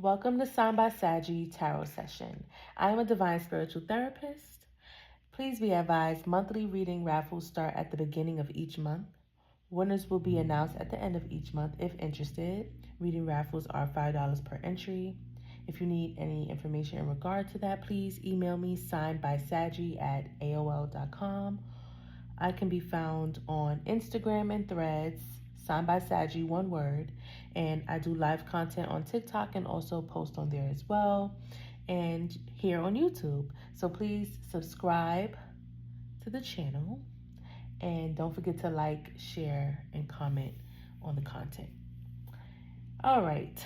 Welcome to SignedBySagi Tarot Session. I am a divine spiritual therapist. Please be advised, monthly reading raffles start at the beginning of each month. Winners will be announced at the end of each month if interested. Reading raffles are $5 per entry. If you need any information in regard to that, please email me signedbysagi@aol.com. I can be found on Instagram and Threads, SignedBySagi, one word, and I do live content on TikTok and also post on there as well, and here on YouTube. So please subscribe to the channel, and don't forget to like, share, and comment on the content. All right,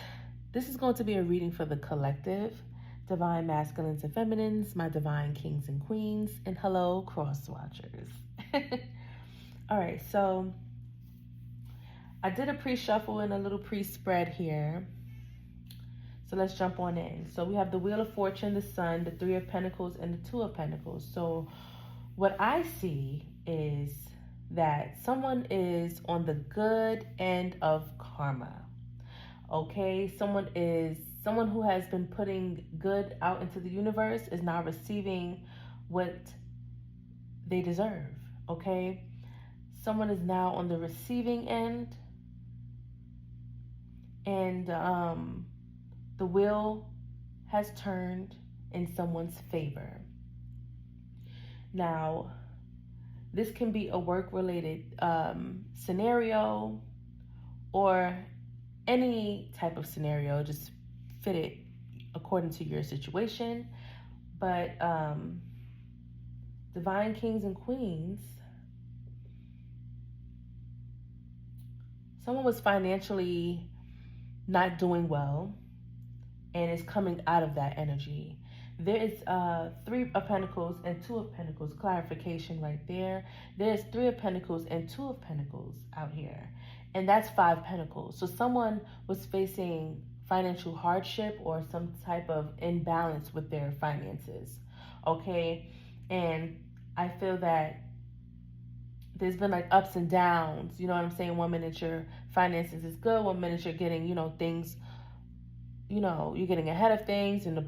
this is going to be a reading for the collective, divine masculines and feminines, my divine kings and queens, and hello, cross watchers. All right, so I did a pre-shuffle and a little pre-spread here. So let's jump on in. So we have the Wheel of Fortune, the Sun, the Three of Pentacles, and the Two of Pentacles. So what I see is that someone is on the good end of karma. Okay, someone who has been putting good out into the universe is now receiving what they deserve. Okay, someone is now on the receiving end, and the wheel has turned in someone's favor. Now, this can be a work-related scenario or any type of scenario, just fit it according to your situation. But divine kings and queens, someone was financially not doing well and is coming out of that energy. There is Three of Pentacles and Two of Pentacles. Clarification right there. There's Three of Pentacles and Two of Pentacles out here. And that's Five Pentacles. So someone was facing financial hardship or some type of imbalance with their finances. Okay? And I feel that there's been like ups and downs, you know what I'm saying? 1 minute your finances is good, 1 minute you're getting, things, you're getting ahead of things, and the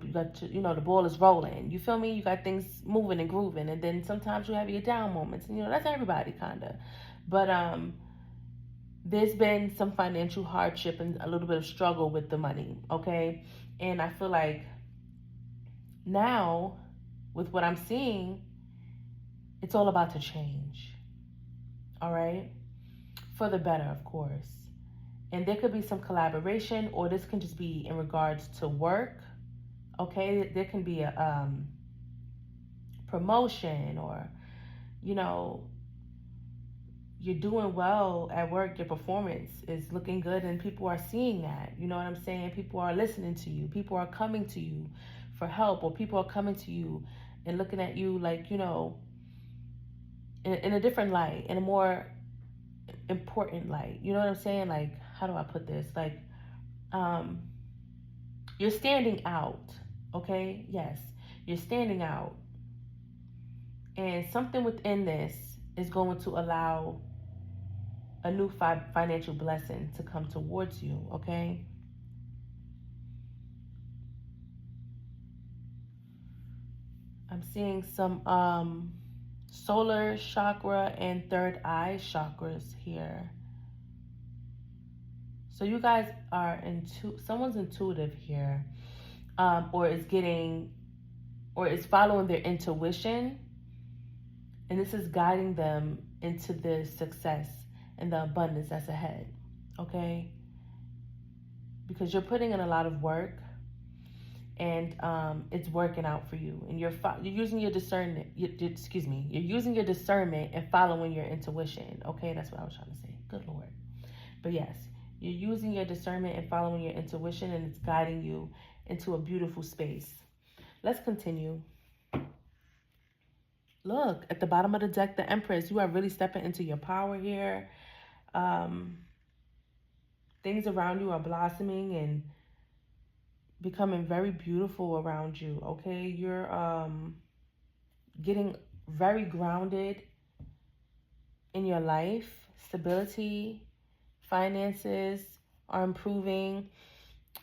ball is rolling. You feel me? You got things moving and grooving, and then sometimes you have your down moments, and that's everybody kind of. But there's been some financial hardship and a little bit of struggle with the money, okay? And I feel like now, with what I'm seeing, it's all about to change. All right, for the better, of course. And there could be some collaboration, or this can just be in regards to work. Okay, there can be a promotion, or you're doing well at work. Your performance is looking good, and people are seeing that. You know what I'm saying? People are listening to you. People are coming to you for help, or people are coming to you and looking at you like in a different light, in a more important light. You know what I'm saying? Like, how do I put this? Like, you're standing out, okay? Yes, you're standing out. And something within this is going to allow a new financial blessing to come towards you, okay? I'm seeing some solar chakra and third eye chakras here. So you guys are someone's intuitive here, or is following their intuition, and this is guiding them into the success and the abundance that's ahead, okay? Because you're putting in a lot of work, and it's working out for you, and you're using your discernment. You're using your discernment and following your intuition. Okay, that's what I was trying to say. Good Lord. But yes, you're using your discernment and following your intuition, and it's guiding you into a beautiful space. Let's continue. Look at the bottom of the deck, the Empress. You are really stepping into your power here. Things around you are blossoming and becoming very beautiful around you, okay? You're getting very grounded in your life. Stability, finances are improving.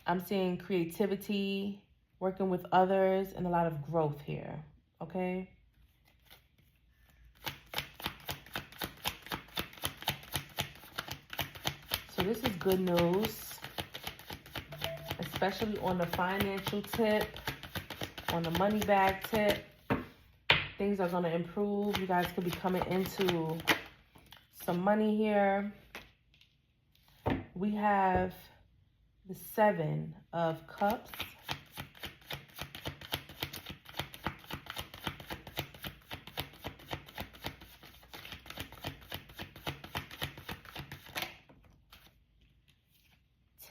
I'm seeing creativity, working with others, and a lot of growth here, okay? So this is good news, especially on the financial tip, on the money bag tip. Things are going to improve. You guys could be coming into some money here. We have the 7 of Cups.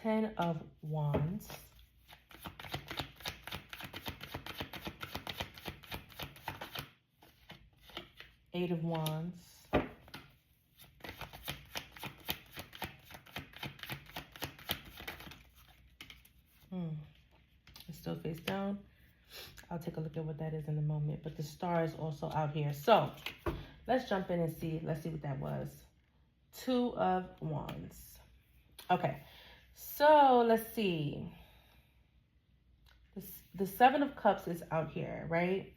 Ten of Wands. Eight of Wands. It's still face down. I'll take a look at what that is in a moment. But the Star is also out here. So let's jump in and see. Let's see what that was. 2 of Wands. Okay. So let's see. The 7 of Cups is out here, right?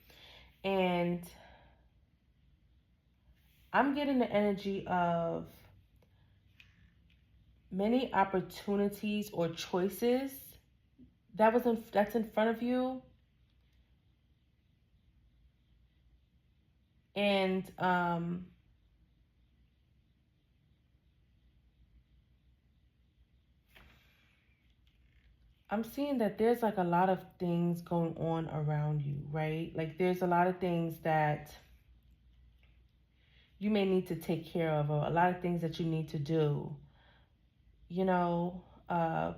And I'm getting the energy of many opportunities or choices that's in front of you. And I'm seeing that there's like a lot of things going on around you, right? Like there's a lot of things that you may need to take care of, or a lot of things that you need to do. You know,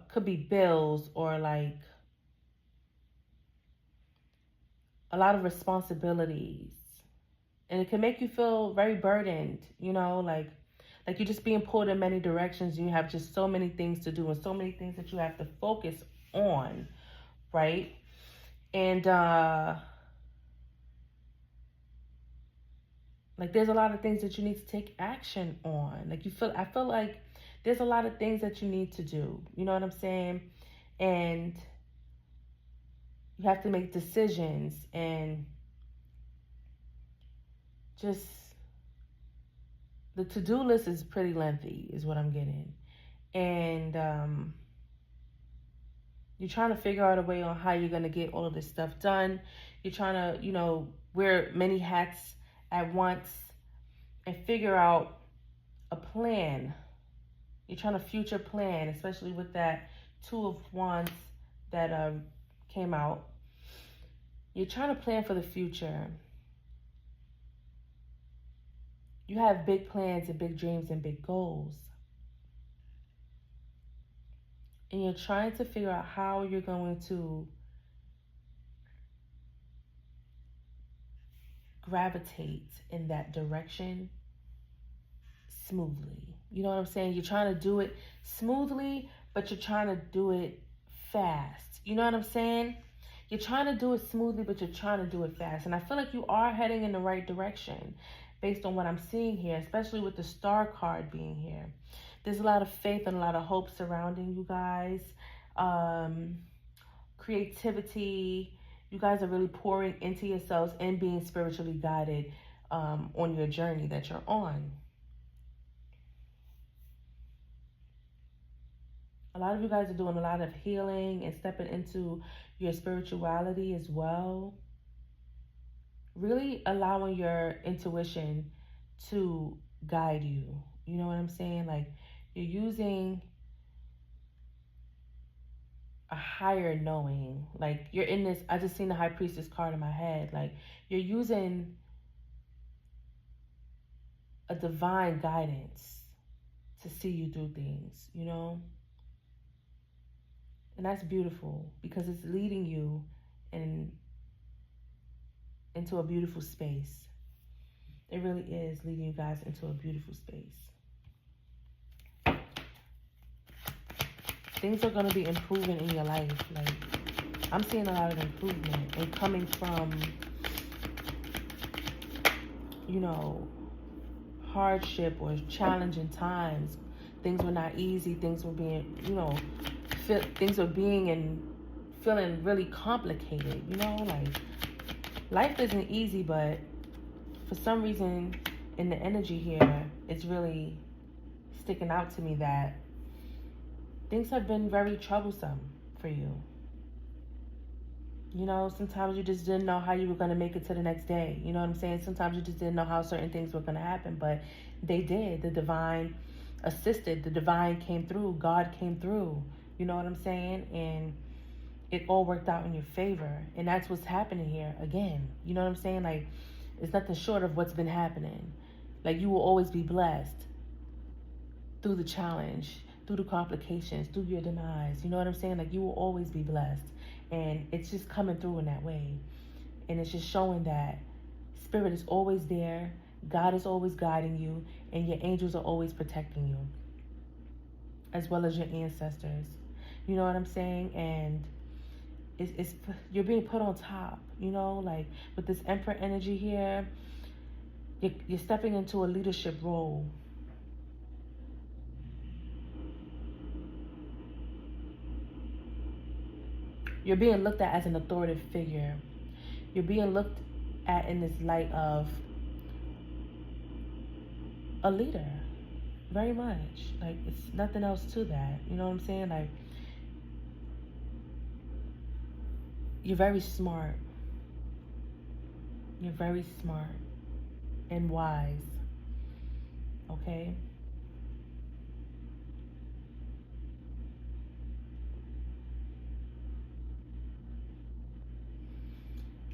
could be bills or like a lot of responsibilities. And it can make you feel very burdened, you know, like you're just being pulled in many directions and you have just so many things to do and so many things that you have to focus on, right? And like there's a lot of things that you need to take action on. Like I feel like there's a lot of things that you need to do. You know what I'm saying? And you have to make decisions, and just the to-do list is pretty lengthy is what I'm getting. And you're trying to figure out a way on how you're going to get all of this stuff done. You're trying to, you know, wear many hats at once and figure out a plan. You're trying to future plan, especially with that 2 of Wands that came out. You're trying to plan for the future. You have big plans and big dreams and big goals. And you're trying to figure out how you're going to gravitate in that direction smoothly. You know what I'm saying? You're trying to do it smoothly, but you're trying to do it fast. You know what I'm saying? You're trying to do it smoothly, but you're trying to do it fast. And I feel like you are heading in the right direction based on what I'm seeing here, especially with the Star card being here. There's a lot of faith and a lot of hope surrounding you guys. Creativity. You guys are really pouring into yourselves and being spiritually guided on your journey that you're on. A lot of you guys are doing a lot of healing and stepping into your spirituality as well. Really allowing your intuition to guide you. You know what I'm saying? Like you're using a higher knowing. Like you're in this, I just seen the High Priestess card in my head. Like you're using a divine guidance to see you through things, you know? And that's beautiful because it's leading you into a beautiful space. It really is leading you guys into a beautiful space. Things are going to be improving in your life. Like, I'm seeing a lot of improvement and coming from, you know, hardship or challenging times. Things were not easy. Things were being, you know, things are being and feeling really complicated, you know, like life isn't easy, but for some reason in the energy here, it's really sticking out to me that things have been very troublesome for you. You know, sometimes you just didn't know how you were going to make it to the next day. You know what I'm saying? Sometimes you just didn't know how certain things were going to happen, but they did. The divine assisted. The divine came through. God came through. You know what I'm saying? And it all worked out in your favor. And that's what's happening here again. You know what I'm saying? Like, it's nothing short of what's been happening. Like, you will always be blessed through the challenge, through the complications, through your demise. You know what I'm saying? Like, you will always be blessed. And it's just coming through in that way. And it's just showing that Spirit is always there. God is always guiding you. And your angels are always protecting you. As well as your ancestors. You know what I'm saying? And it's you're being put on top. You know, like with this Emperor energy here, you're stepping into a leadership role. You're being looked at as an authoritative figure. You're being looked at in this light of a leader. Very much. Like, it's nothing else to that. You know what I'm saying? Like, you're very smart. You're very smart and wise. Okay?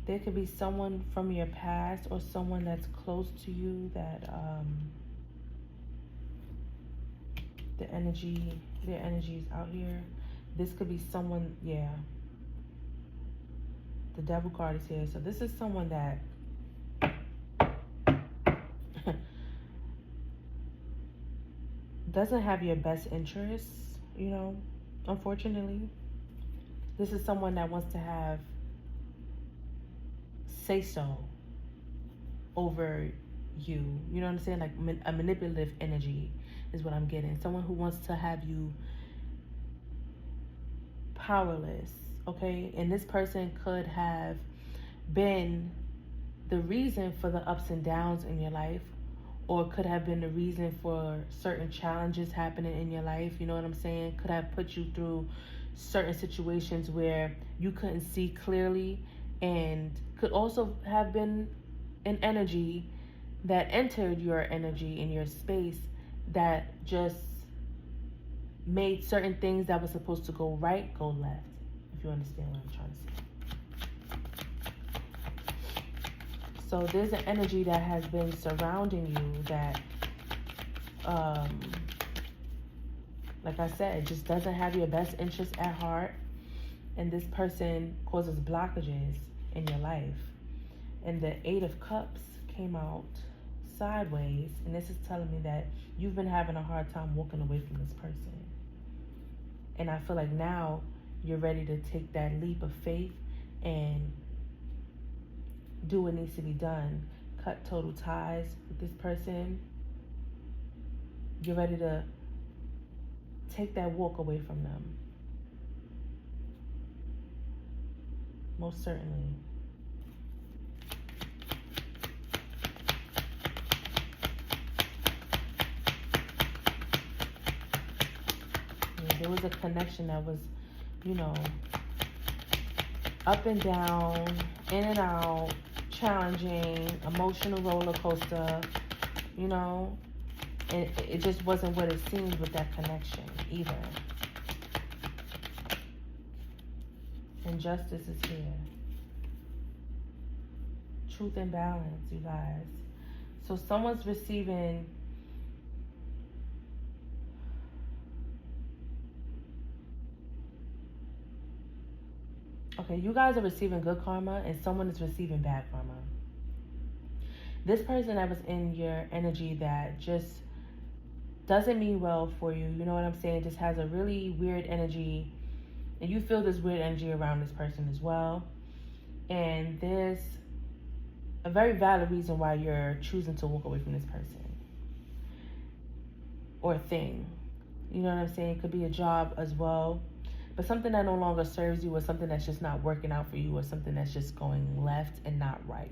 There could be someone from your past or someone that's close to you that their energy is out here. This could be someone, yeah. The Devil card is here. So this is someone that doesn't have your best interests, you know, unfortunately. This is someone that wants to have say so over you. You know what I'm saying? Like a manipulative energy is what I'm getting. Someone who wants to have you powerless, okay? And this person could have been the reason for the ups and downs in your life, or could have been the reason for certain challenges happening in your life. You know what I'm saying? Could have put you through certain situations where you couldn't see clearly, and could also have been an energy that entered your energy in your space that just made certain things that were supposed to go right go left, if you understand what I'm trying to say. So there's an energy that has been surrounding you that, like I said, just doesn't have your best interest at heart. And this person causes blockages in your life. And the 8 of Cups came out sideways. And this is telling me that you've been having a hard time walking away from this person. And I feel like now you're ready to take that leap of faith and do what needs to be done. Cut total ties with this person. You're ready to take that walk away from them. Most certainly. Yeah, there was a connection that was, you know, up and down, in and out, challenging, emotional roller coaster, you know. And it just wasn't what it seemed with that connection either. And justice is here. Truth and balance, you guys. So someone's receiving you guys are receiving good karma and someone is receiving bad karma. This person that was in your energy that just doesn't mean well for you, you know what I'm saying, just has a really weird energy, and you feel this weird energy around this person as well. And there's a very valid reason why you're choosing to walk away from this person or thing. You know what I'm saying? It could be a job as well. but something that no longer serves you, or something that's just not working out for you, or something that's just going left and not right.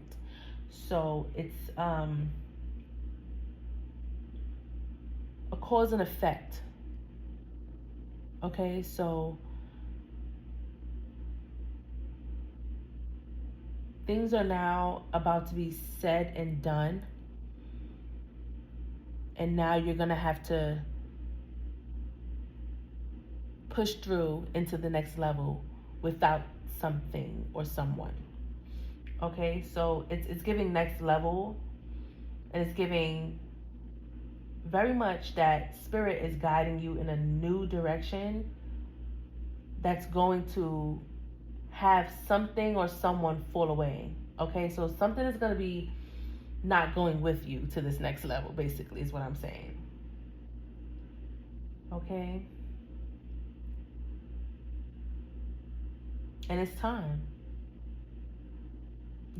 So it's a cause and effect. Okay, so things are now about to be said and done, and now you're gonna have to push through into the next level without something or someone. Okay, so it's giving next level, and it's giving very much that spirit is guiding you in a new direction that's going to have something or someone fall away. Okay, so something is going to be not going with you to this next level, basically, is what I'm saying. Okay, and it's time.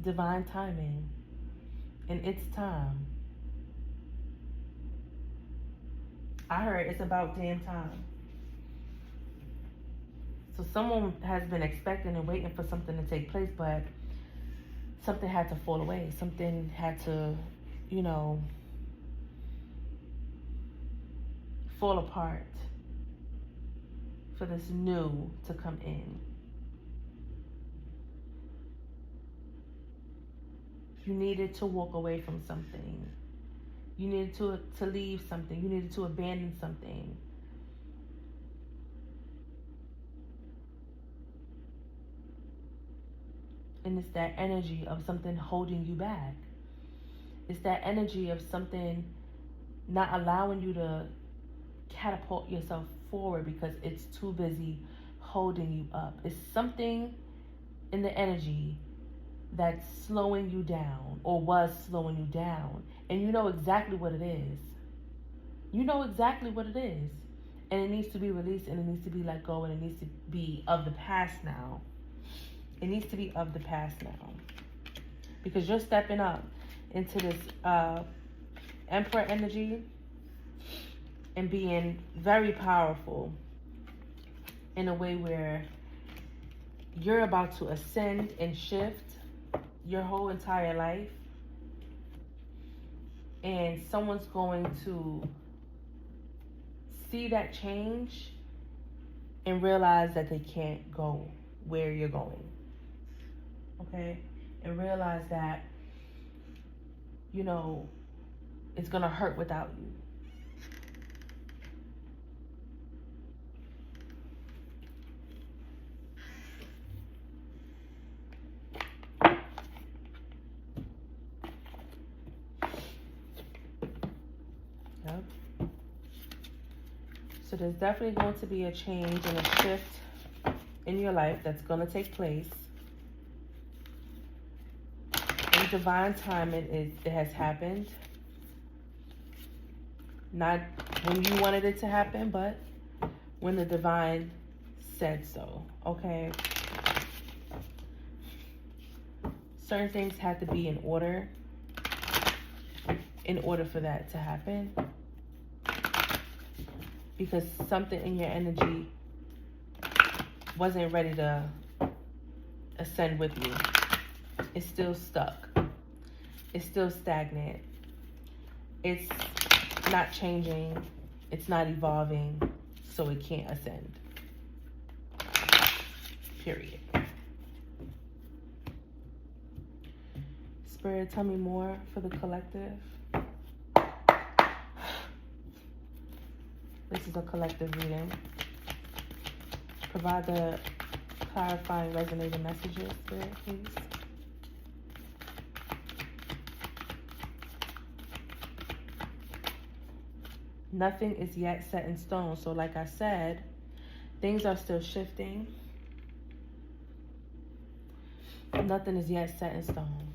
Divine timing. And it's time. I heard it's about damn time. So someone has been expecting and waiting for something to take place, but something had to fall away. Something had to, fall apart for this new to come in. You needed to walk away from something. You needed to leave something. You needed to abandon something. And it's that energy of something holding you back. It's that energy of something not allowing you to catapult yourself forward because it's too busy holding you up. It's something in the energy that's slowing you down, or was slowing you down. And you know exactly what it is. You know exactly what it is. And it needs to be released, and it needs to be let go, and it needs to be of the past now. It needs to be of the past now. Because you're stepping up into this Emperor energy and being very powerful in a way where you're about to ascend and shift your whole entire life, and someone's going to see that change and realize that they can't go where you're going. Okay? And realize that, it's gonna hurt without you. Yep. So there's definitely going to be a change and a shift in your life that's going to take place. In divine time, it has happened. Not when you wanted it to happen, but when the divine said so. Okay? Certain things have to be in order for that to happen. Because something in your energy wasn't ready to ascend with you. It's still stuck. It's still stagnant. It's not changing. It's not evolving. So it can't ascend. Period. Spirit, tell me more for the collective. This is a collective reading. Provide the clarifying, resonating messages, Spirit, please. Nothing is yet set in stone. So like I said, things are still shifting. Nothing is yet set in stone.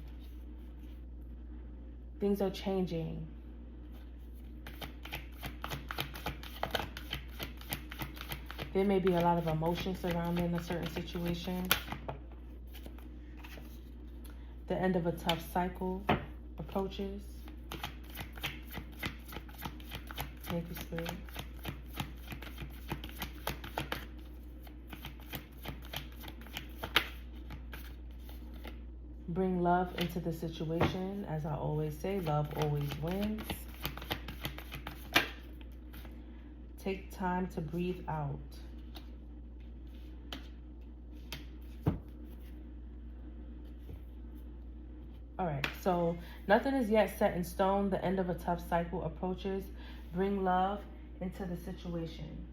Things are changing. There may be a lot of emotion surrounding a certain situation. The end of a tough cycle approaches. Thank you, Spirit. Bring love into the situation. As I always say, love always wins. Take time to breathe out. All right, so nothing is yet set in stone. The end of a tough cycle approaches. Bring love into the situation.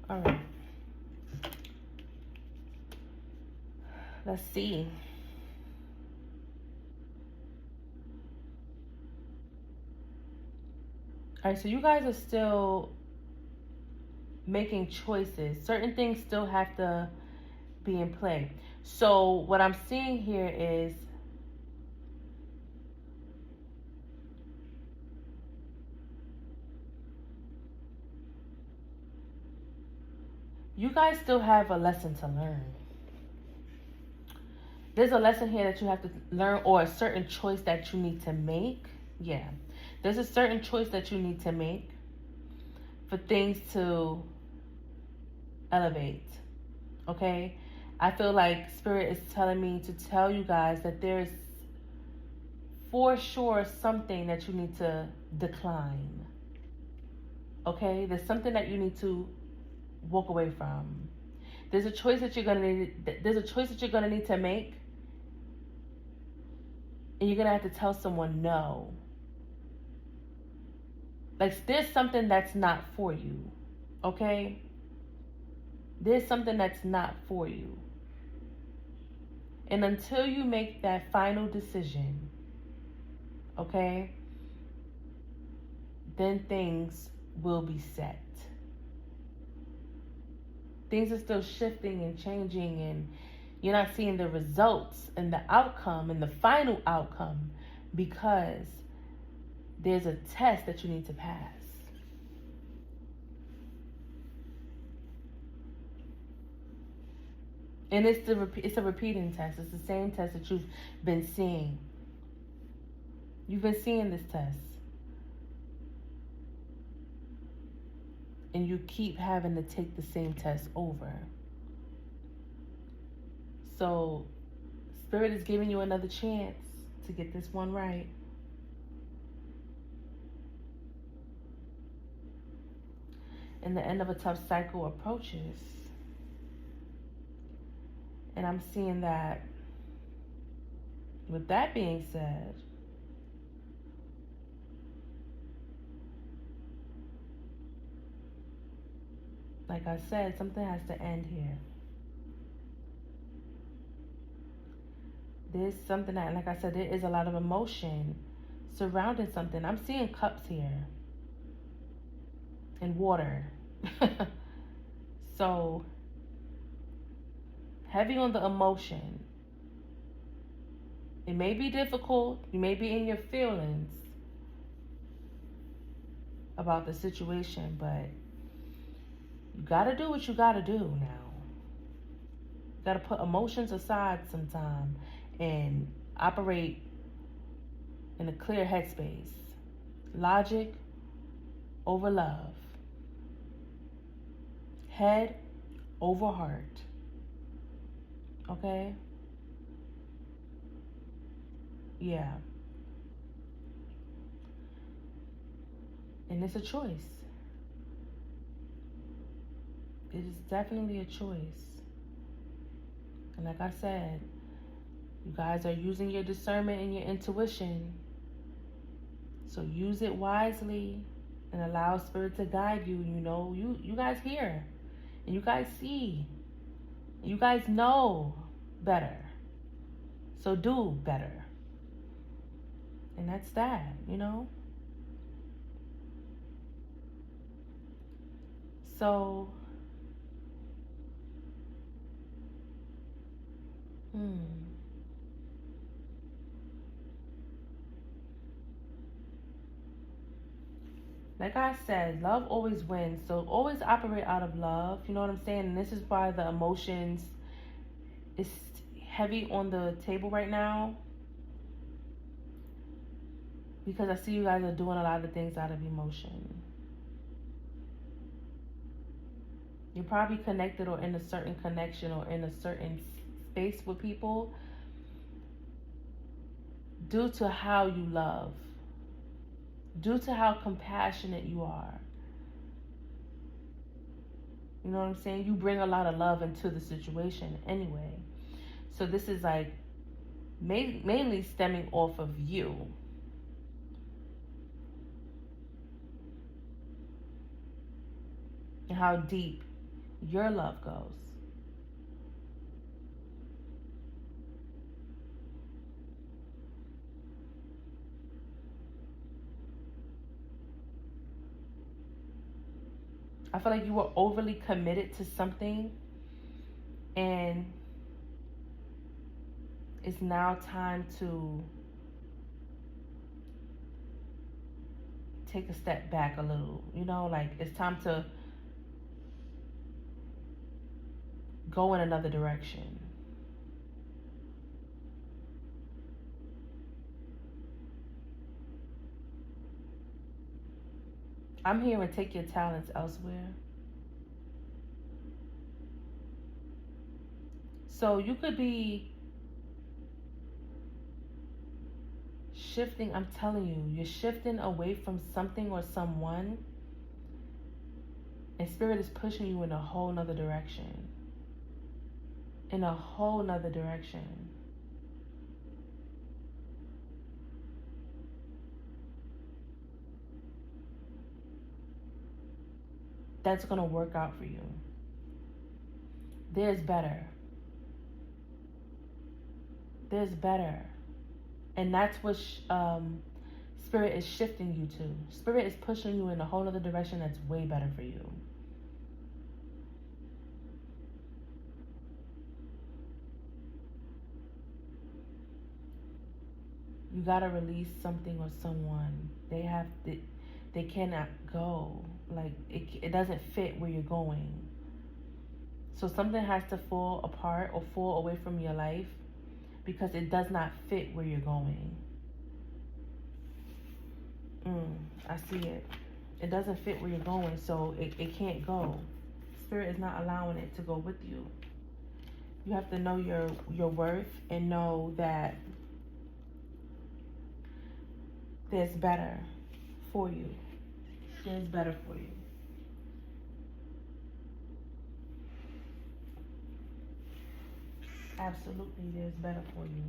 All right. Let's see. All right, so you guys are still making choices. Certain things still have to be in play. So what I'm seeing here is you guys still have a lesson to learn. There's a lesson here that you have to learn, or a certain choice that you need to make. Yeah. There's a certain choice that you need to make for things to elevate. Okay? I feel like Spirit is telling me to tell you guys that there's for sure something that you need to decline. Okay? There's something that you need to walk away from. There's a choice that you're gonna need to make, and you're gonna have to tell someone no. Like, there's something that's not for you. Okay? There's something that's not for you. And until you make that final decision, okay, then things will be set. Things are still shifting and changing, and you're not seeing the results and the outcome and the final outcome because there's a test that you need to pass. And it's a repeating test. It's the same test that you've been seeing. You've been seeing this test. And you keep having to take the same test over. So, Spirit is giving you another chance to get this one right. And the end of a tough cycle approaches. And I'm seeing that, with that being said, like I said, something has to end here. There's something that, like I said, there is a lot of emotion surrounding something. I'm seeing cups here and water. So, heavy on the emotion. It may be difficult. You may be in your feelings about the situation, but you gotta do what you gotta do now. You gotta put emotions aside sometime and operate in a clear headspace. Logic over love. Head over heart. Okay? Yeah. And it's a choice. It is definitely a choice. And like I said, you guys are using your discernment and your intuition. So use it wisely and allow Spirit to guide you. You know, you guys hear and you guys see. And you guys know better. So do better. And that's that, you know? So Like I said, love always wins. So always operate out of love. You know what I'm saying? And this is why the emotions is heavy on the table right now. Because I see you guys are doing a lot of things out of emotion. You're probably connected or in a certain connection or in a certain space with people due to how you love, due to how compassionate you are. You know what I'm saying? You bring a lot of love into the situation anyway. So this is like mainly stemming off of you. And how deep your love goes. I feel like you were overly committed to something, and it's now time to take a step back a little. You know, like it's time to go in another direction. I'm here and take your talents elsewhere. So you could be shifting, I'm telling you, you're shifting away from something or someone, and Spirit is pushing you in a whole nother direction. In a whole nother direction. That's going to work out for you. There's better. There's better. And that's what Spirit is shifting you to. Spirit is pushing you in a whole other direction that's way better for you. You got to release something or someone. They cannot go. Like, it doesn't fit where you're going. So something has to fall apart or fall away from your life because it does not fit where you're going. I see it. It doesn't fit where you're going, so it can't go. Spirit is not allowing it to go with you. You have to know your worth and know that there's better for you. There's better for you. Absolutely, there's better for you.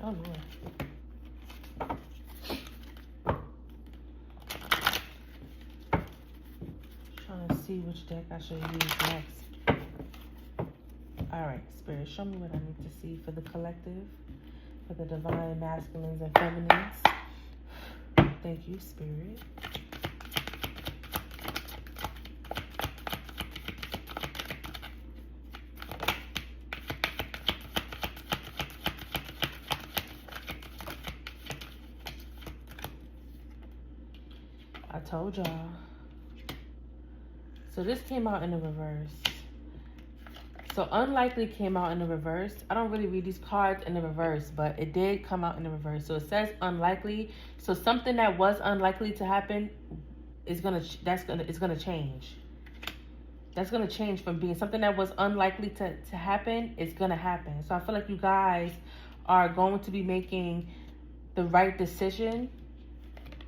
Oh, Lord. Trying to see which deck I should use next. Alright, Spirit, show me what I need to see for the collective, for the divine masculines and feminines. Thank you, Spirit. I told y'all. So this came out in the reverse. So unlikely came out in the reverse. I don't really read these cards in the reverse, but it did come out in the reverse. So it says unlikely. So something that was unlikely to happen is gonna change. That's gonna change from being something that was unlikely to happen. It's gonna happen. So I feel like you guys are going to be making the right decision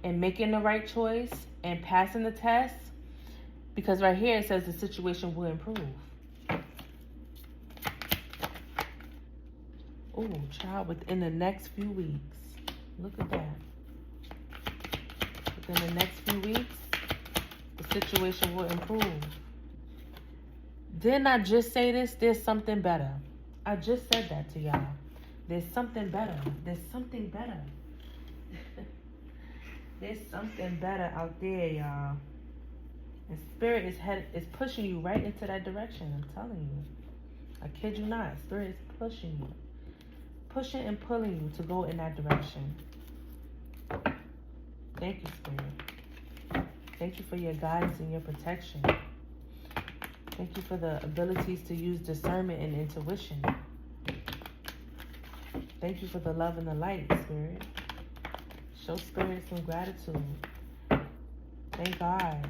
and making the right choice and passing the test, because right here it says the situation will improve. Oh, child, within the next few weeks. Look at that. Within the next few weeks, the situation will improve. Didn't I just say this? There's something better. I just said that to y'all. There's something better. There's something better. There's something better out there, y'all. And Spirit is pushing you right into that direction. I'm telling you. I kid you not. Spirit is pushing you. Pushing and pulling you to go in that direction. Thank you, Spirit. Thank you for your guidance and your protection. Thank you for the abilities to use discernment and intuition. Thank you for the love and the light, Spirit. Show Spirit some gratitude. Thank God.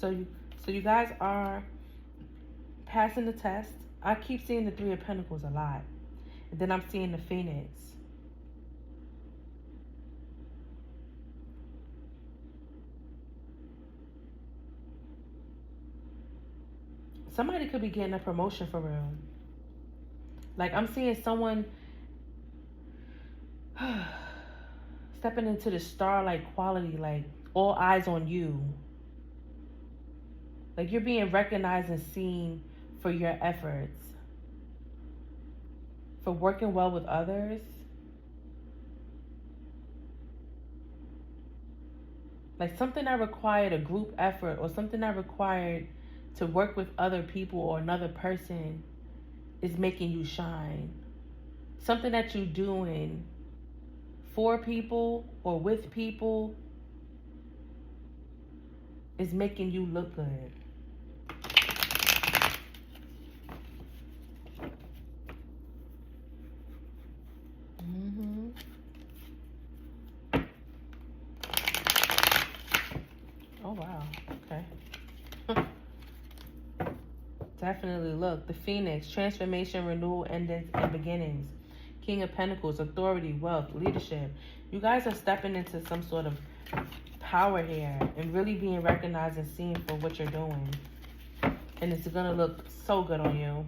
So you guys are passing the test. I keep seeing the Three of Pentacles a lot. And then I'm seeing the Phoenix. Somebody could be getting a promotion for real. Like, I'm seeing someone stepping into the star-like quality, like all eyes on you. Like, you're being recognized and seen for your efforts, for working well with others. Like, something that required a group effort, or something that required to work with other people or another person, is making you shine. Something that you're doing for people or with people is making you look good. Oh, wow. Okay. Definitely. Look, the Phoenix, transformation, renewal, endings, and beginnings. King of Pentacles, authority, wealth, leadership. You guys are stepping into some sort of power here and really being recognized and seen for what you're doing. And it's going to look so good on you.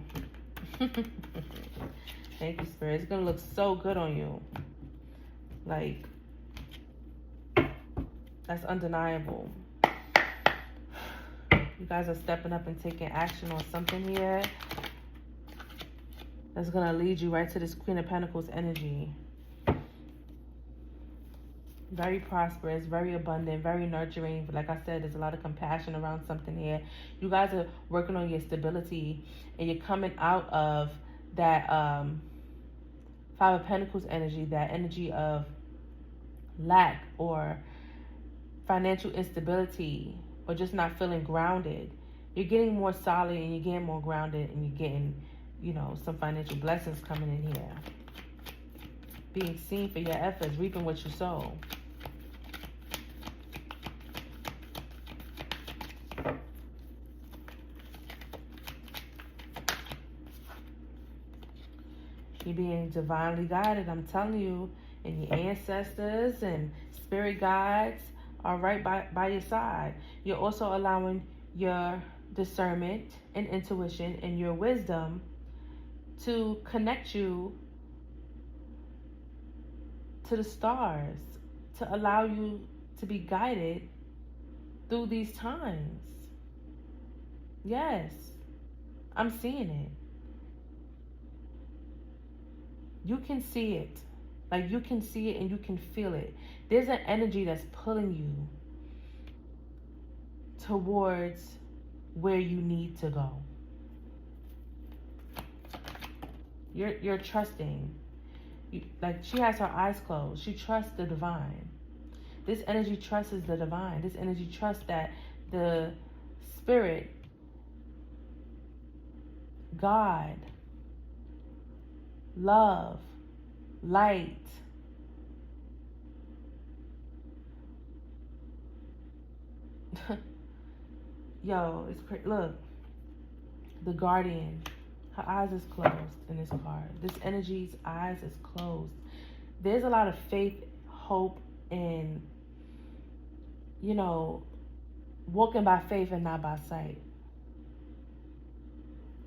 Thank you, Spirit. It's going to look so good on you. Like, that's undeniable. You guys are stepping up and taking action on something here that's going to lead you right to this Queen of Pentacles energy. Very prosperous, very abundant, very nurturing. But like I said, there's a lot of compassion around something here. You guys are working on your stability, and you're coming out of that Five of Pentacles energy, that energy of lack or financial instability, or just not feeling grounded. You're getting more solid, and you're getting more grounded, and you're getting, you know, some financial blessings coming in here. Being seen for your efforts, reaping what you sow. You're being divinely guided, I'm telling you, and your ancestors and spirit guides are right by your side. You're also allowing your discernment and intuition and your wisdom to connect you to the stars, to allow you to be guided through these times. Yes, I'm seeing it. You can see it. Like, you can see it and you can feel it. There's an energy that's pulling you towards where you need to go. You're trusting. Like, she has her eyes closed. She trusts the divine. This energy trusts the divine. This energy trusts that the spirit, God, love, light, yo, it's crazy. Look, the guardian, her eyes is closed in this card. This energy's eyes is closed. There's a lot of faith, hope, and, you know, walking by faith and not by sight.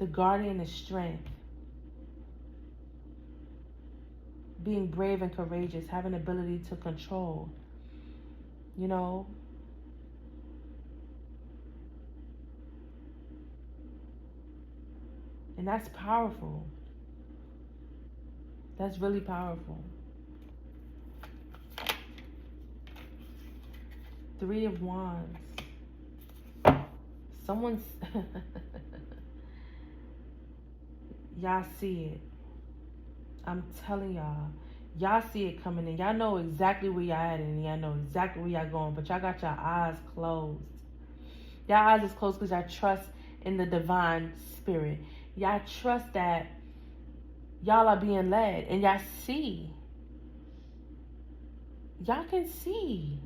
The guardian is strength. being brave and courageous, having ability to control, you know. And that's powerful. That's really powerful. 3 of Wands. Someone's y'all see it. I'm telling y'all. Y'all see it coming in. Y'all know exactly where y'all at and y'all know exactly where y'all going. But y'all got your eyes closed. Y'all eyes is closed because y'all trust in the divine spirit. Y'all trust that y'all are being led. And y'all see. Y'all can see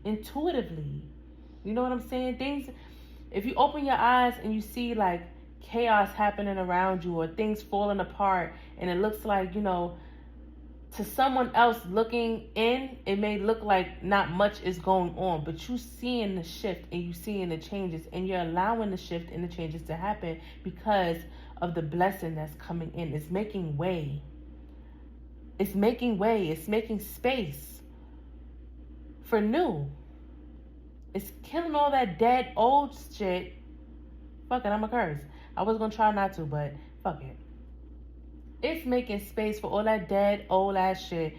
intuitively. You know what I'm saying? Things, if you open your eyes and you see like chaos happening around you or things falling apart and it looks like, you know, to someone else looking in, it may look like not much is going on, but you seeing the shift and you seeing the changes and you're allowing the shift and the changes to happen because of the blessing that's coming in. It's making way. It's making way. It's making space for new. It's killing all that dead old shit. Fuck it, I'm a curse. I was gonna try not to, but fuck it. It's making space for all that dead old ass shit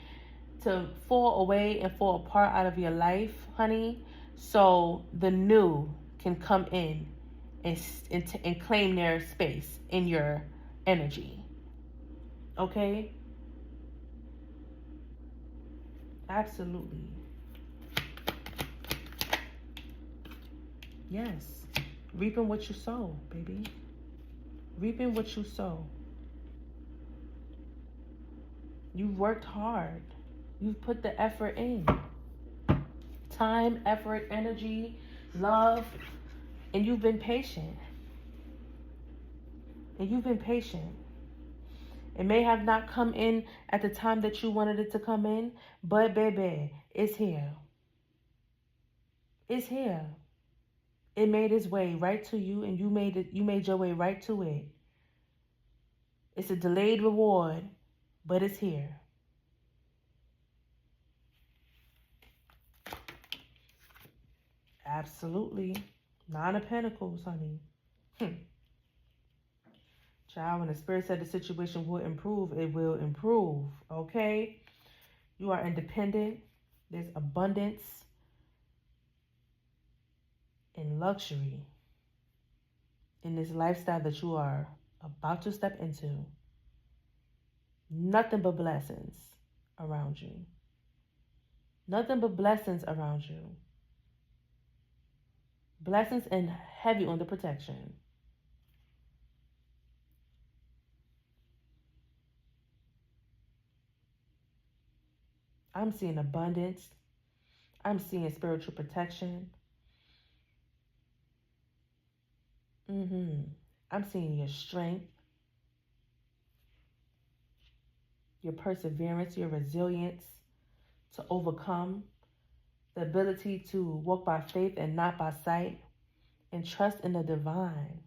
to fall away and fall apart out of your life, honey, so the new can come in and claim their space in your energy. Okay? Absolutely. Yes. Reaping what you sow, baby. Reaping what you sow. You've worked hard. You've put the effort in. Time, effort, energy, love, and you've been patient. And you've been patient. It may have not come in at the time that you wanted it to come in, but baby, it's here. It's here. It made its way right to you, and you made your way right to it. It's a delayed reward, but it's here. Absolutely. 9 of Pentacles, honey. Child, when the Spirit said the situation will improve, it will improve. Okay? You are independent. There's abundance and luxury in this lifestyle that you are about to step into. Nothing but blessings around you. Nothing but blessings around you. Blessings and heavy on the protection. I'm seeing abundance. I'm seeing spiritual protection. I'm seeing your strength, your perseverance, your resilience to overcome, the ability to walk by faith and not by sight, and trust in the divine.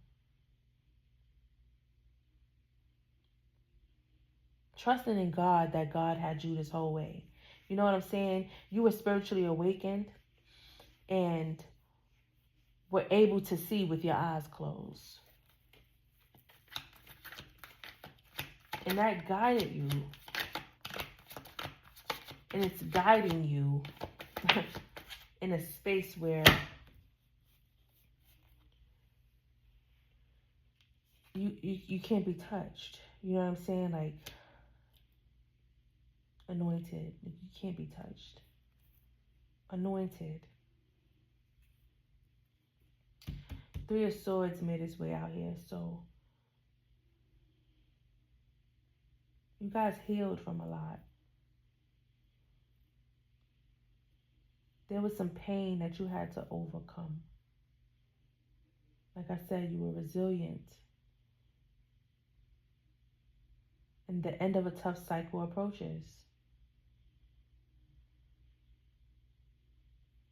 Trusting in God that God had you this whole way. You know what I'm saying? You were spiritually awakened and were able to see with your eyes closed. And that guided you. And it's guiding you in a space where you can't be touched. You know what I'm saying? Like, anointed. You can't be touched. Anointed. 3 of Swords made its way out here, so you guys healed from a lot. There was some pain that you had to overcome. Like I said, you were resilient. And the end of a tough cycle approaches.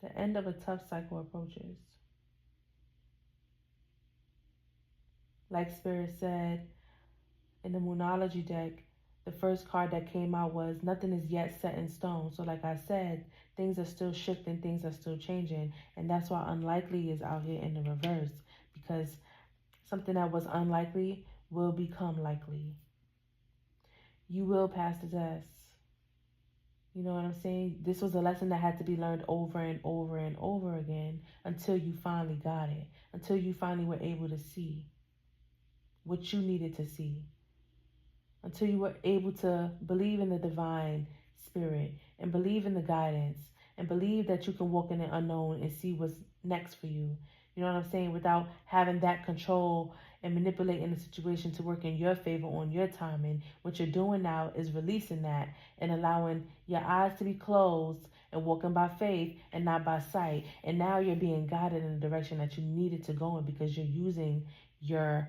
The end of a tough cycle approaches. Like Spirit said in the Moonology deck, the first card that came out was nothing is yet set in stone. So like I said, things are still shifting, things are still changing. And that's why unlikely is out here in the reverse, because something that was unlikely will become likely. You will pass the test. You know what I'm saying? This was a lesson that had to be learned over and over and over again until you finally got it, until you finally were able to see what you needed to see, until you were able to believe in the divine spirit and believe in the guidance and believe that you can walk in the unknown and see what's next for you. You know what I'm saying? Without having that control and manipulating the situation to work in your favor on your timing. What you're doing now is releasing that and allowing your eyes to be closed and walking by faith and not by sight. And now you're being guided in the direction that you needed to go in because you're using your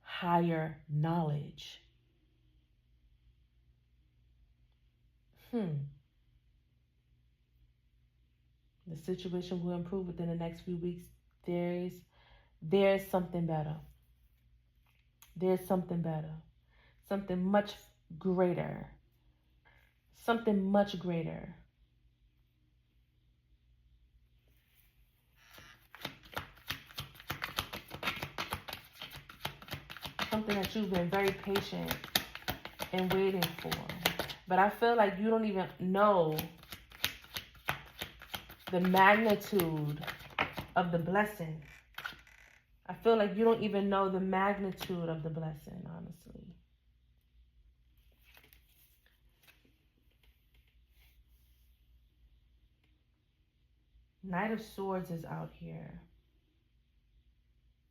higher knowledge. The situation will improve within the next few weeks. There's something better. There's something better. Something much greater. Something much greater. Something that you've been very patient and waiting for. But I feel like you don't even know the magnitude of the blessing. I feel like you don't even know the magnitude of the blessing, honestly. Knight of Swords is out here.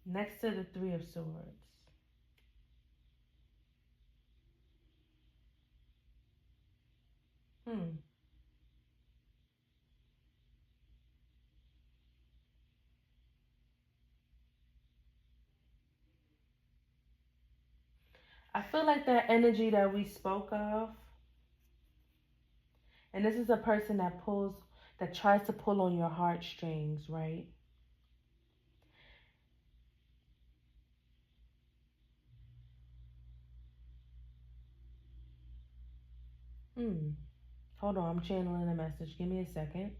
Next to the Three of Swords. I feel like that energy that we spoke of, and this is a person that tries to pull on your heartstrings, right? Hold on, I'm channeling a message. Give me a second.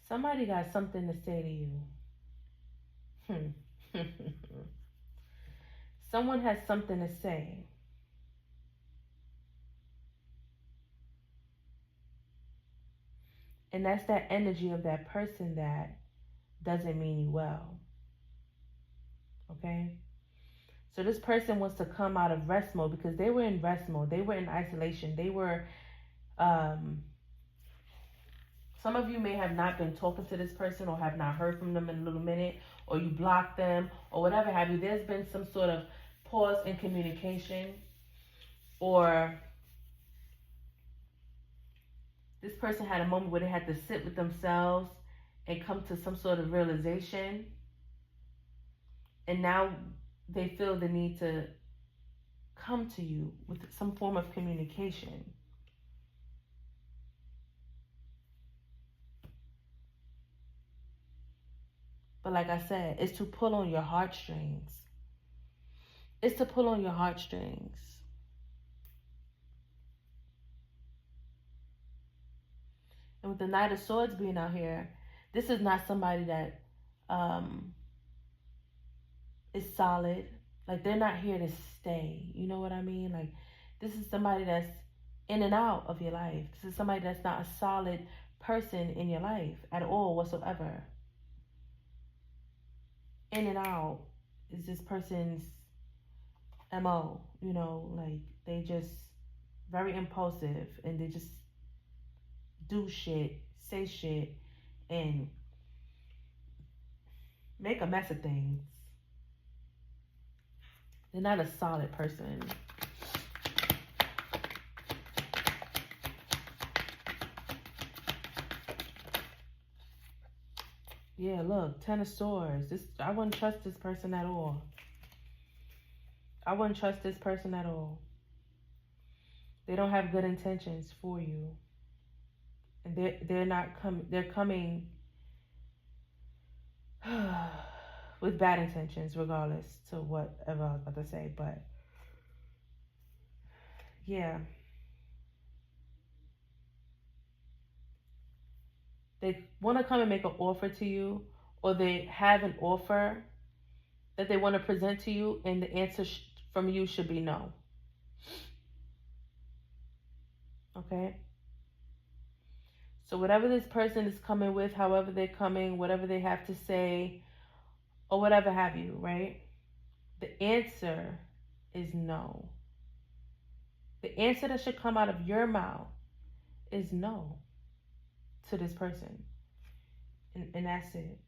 Somebody got something to say to you. Someone has something to say. And that's that energy of that person that doesn't mean you well. Okay? So this person wants to come out of rest mode because they were in rest mode. They were in isolation. They were, some of you may have not been talking to this person or have not heard from them in a little minute, or you blocked them or whatever have you. There's been some sort of pause in communication, or this person had a moment where they had to sit with themselves and come to some sort of realization. And now they feel the need to come to you with some form of communication. But like I said, it's to pull on your heartstrings. It's to pull on your heartstrings. And with the Knight of Swords being out here, this is not somebody that is solid. Like, they're not here to stay. You know what I mean? Like, this is somebody that's in and out of your life. This is somebody that's not a solid person in your life at all whatsoever. In and out is this person's MO. You know, like, they just very impulsive and they just do shit, say shit, and make a mess of things. They're not a solid person. Yeah, look, Ten of Swords. I wouldn't trust this person at all. I wouldn't trust this person at all. They don't have good intentions for you. And they're coming with bad intentions, regardless to whatever I was about to say. But yeah, they want to come and make an offer to you, or they have an offer that they want to present to you, and the answer from you should be no. Okay? So whatever this person is coming with, however they're coming, whatever they have to say, or whatever have you, right? The answer is no. The answer that should come out of your mouth is no to this person. And that's it.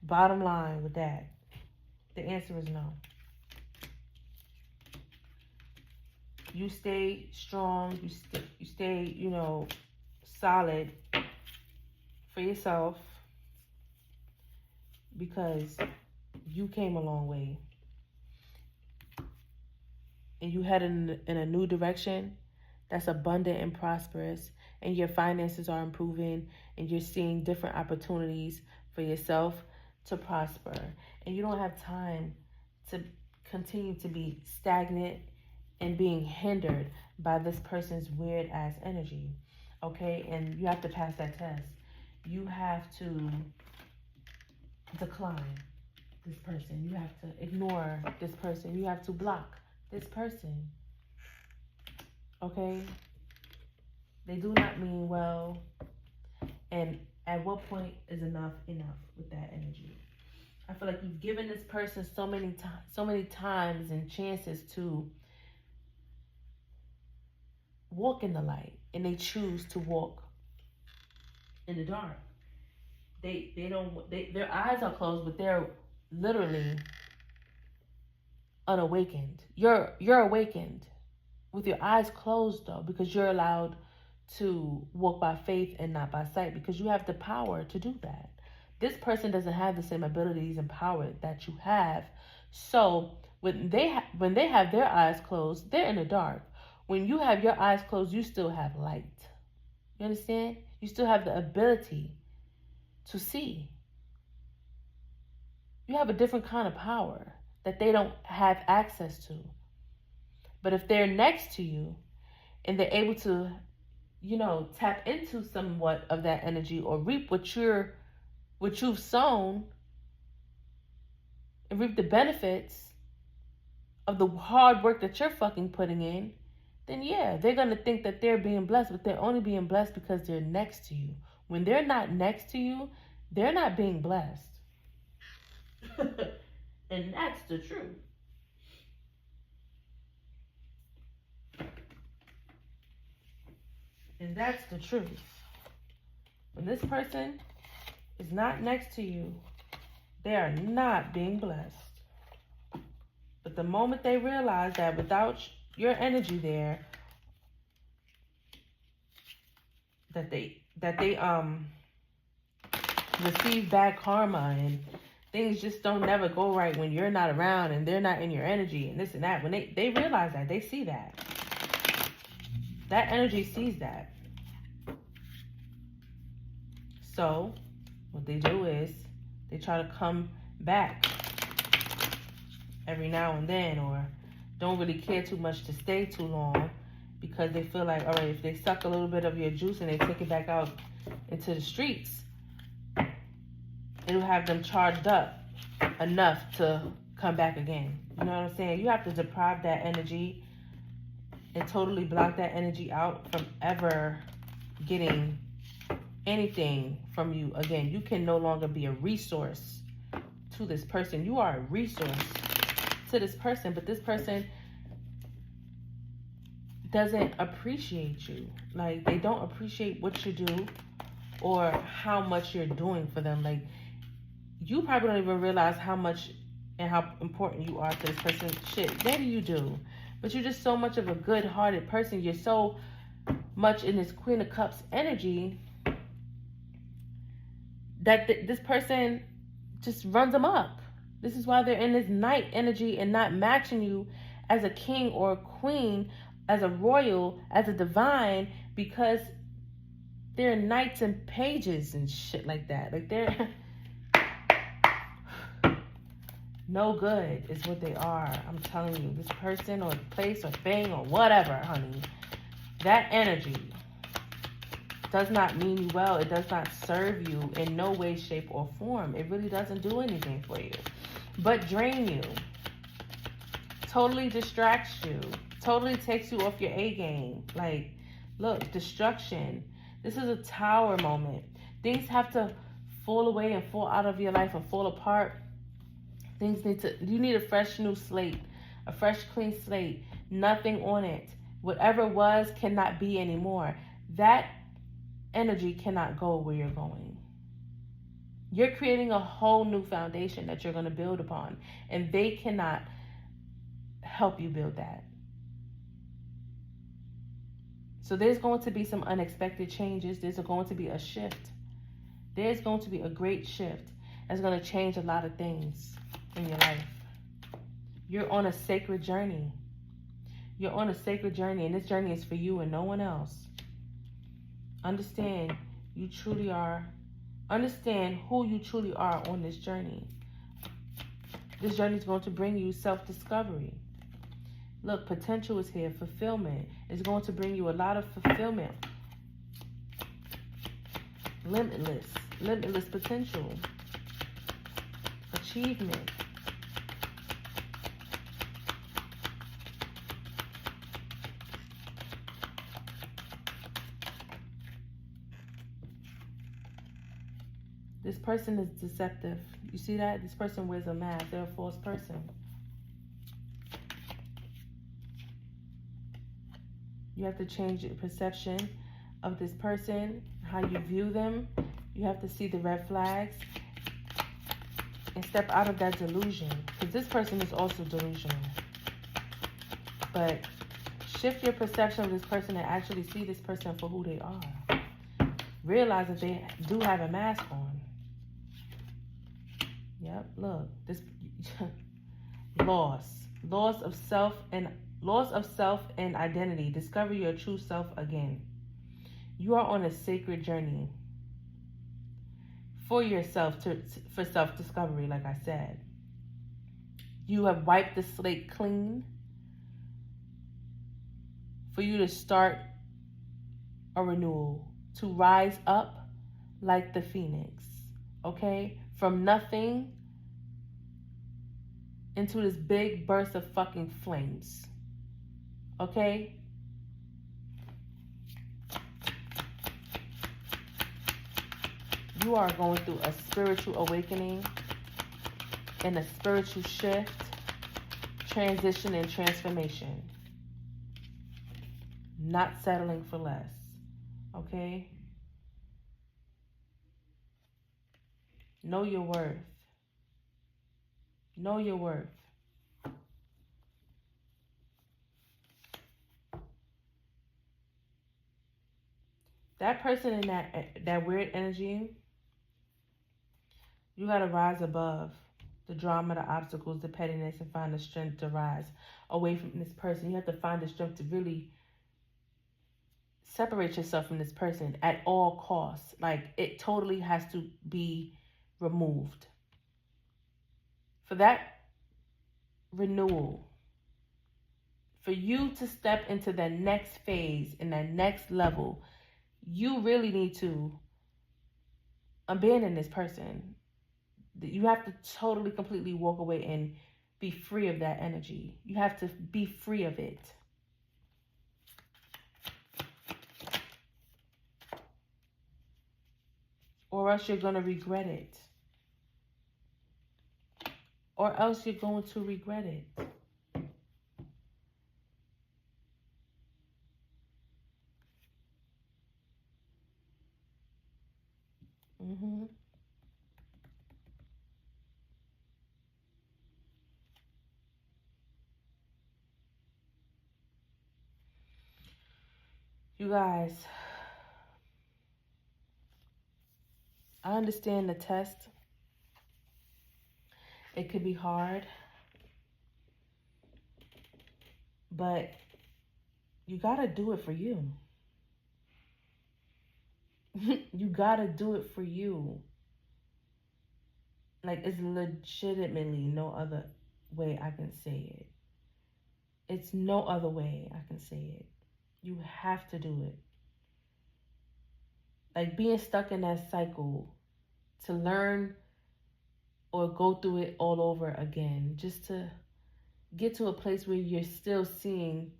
Bottom line with that, the answer is no. You stay strong, you stay, solid for yourself, because you came a long way. And you head in a new direction that's abundant and prosperous, and your finances are improving, and you're seeing different opportunities for yourself to prosper. And you don't have time to continue to be stagnant and being hindered by this person's weird ass energy. Okay? And you have to pass that test. You have to decline this person. You have to ignore this person. You have to block this person. Okay? They do not mean well. And at what point is enough with that energy? I feel like you've given this person so many times and chances to walk in the light, and they choose to walk in the dark. Their eyes are closed, but they're literally unawakened. You're awakened with your eyes closed, though, because you're allowed to walk by faith and not by sight, because you have the power to do that. This person doesn't have the same abilities and power that you have. So when they have their eyes closed, they're in the dark. When you have your eyes closed, you still have light. You understand? You still have the ability to see. You have a different kind of power that they don't have access to. But if they're next to you and they're able to, tap into somewhat of that energy, or reap what you've sown, and reap the benefits of the hard work that you're fucking putting in, then yeah, they're going to think that they're being blessed, but they're only being blessed because they're next to you. When they're not next to you, they're not being blessed. And that's the truth. And that's the truth. When this person is not next to you, they are not being blessed. But the moment they realize that without your energy there, that they receive bad karma, and things just don't never go right when you're not around and they're not in your energy and this and that. When they realize that, they see that. That energy sees that. So what they do is they try to come back every now and then, or don't really care too much to stay too long, because they feel like, all right, if they suck a little bit of your juice and they take it back out into the streets, it'll have them charged up enough to come back again. You know what I'm saying? You have to deprive that energy and totally block that energy out from ever getting anything from you again. You can no longer be a resource to this person. You are a resource to this person, but this person doesn't appreciate you. Like, they don't appreciate what you do or how much you're doing for them. Like, you probably don't even realize how much and how important you are to this person. Shit, maybe you do, but you're just so much of a good-hearted person. You're so much in this Queen of Cups energy that this person just runs amok. This is why they're in this night energy and not matching you as a king or a queen, as a royal, as a divine, because they're knights and pages and shit like that. Like, they're no good is what they are. I'm telling you, this person or place or thing or whatever, honey, that energy does not mean you well. It does not serve you in no way, shape, or form. It really doesn't do anything for you but drain you, totally distracts you, totally takes you off your A game. Like, look, destruction. This is a tower moment. Things have to fall away and fall out of your life and fall apart. You need a fresh new slate, a fresh clean slate, nothing on it. Whatever was cannot be anymore. That energy cannot go where you're going. You're creating a whole new foundation that you're going to build upon, and they cannot help you build that. So there's going to be some unexpected changes. There's going to be a shift. There's going to be a great shift that's going to change a lot of things in your life. You're on a sacred journey. You're on a sacred journey, and this journey is for you and no one else. Understand you truly are. Understand who you truly are on this journey. This journey is going to bring you self-discovery. Look, potential is here. Fulfillment is going to bring you a lot of fulfillment. Limitless potential. Achievement. This person is deceptive. You see that? This person wears a mask. They're a false person. You have to change your perception of this person, how you view them. You have to see the red flags and step out of that delusion, because this person is also delusional. But shift your perception of this person and actually see this person for who they are. Realize that they do have a mask on. Yep, look, this loss of self and identity. Discover your true self again. You are on a sacred journey for yourself, for self-discovery, like I said. You have wiped the slate clean for you to start a renewal, to rise up like the phoenix, okay? From nothing into this big burst of fucking flames, okay? You are going through a spiritual awakening and a spiritual shift, transition, and transformation. Not settling for less, okay? Know your worth. Know your worth. That person in that weird energy, you got to rise above the drama, the obstacles, the pettiness, and find the strength to rise away from this person. You have to find the strength to really separate yourself from this person at all costs. Like, it totally has to be removed. For that renewal, for you to step into that next phase and that next level, you really need to abandon this person. You have to totally, completely walk away and be free of that energy. You have to be free of it. Or else you're going to regret it. Or else you're going to regret it. You guys, I understand the test. It could be hard, but you got to do it for you. You gotta do it for you. Like, it's legitimately no other way I can say it. It's no other way I can say it. You have to do it. Like, being stuck in that cycle to learn or go through it all over again, just to get to a place where you're still seeing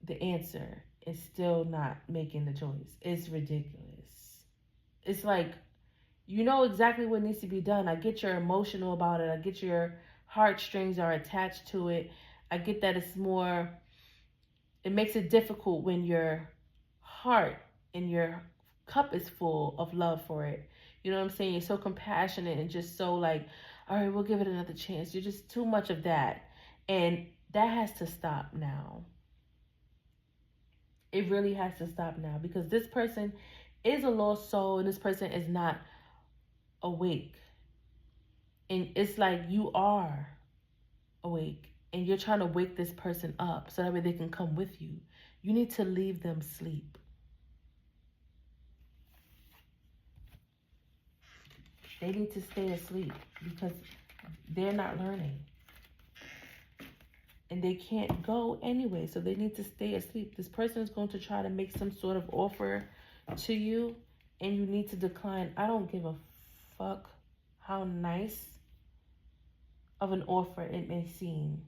the answer and still not making the choice. It's ridiculous. It's like, you know exactly what needs to be done. I get you're emotional about it. I get your heartstrings are attached to it. I get that it's more, it makes it difficult when your heart and your cup is full of love for it. You know what I'm saying? You're so compassionate and just so like, all right, we'll give it another chance. You're just too much of that. And that has to stop now. It really has to stop now, because this person is a lost soul and this person is not awake. And it's like you are awake and you're trying to wake this person up so that way they can come with you. You need to leave them sleep. They need to stay asleep because they're not learning. And they can't go anyway, so they need to stay asleep. This person is going to try to make some sort of offer to you, and you need to decline. I don't give a fuck how nice of an offer it may seem.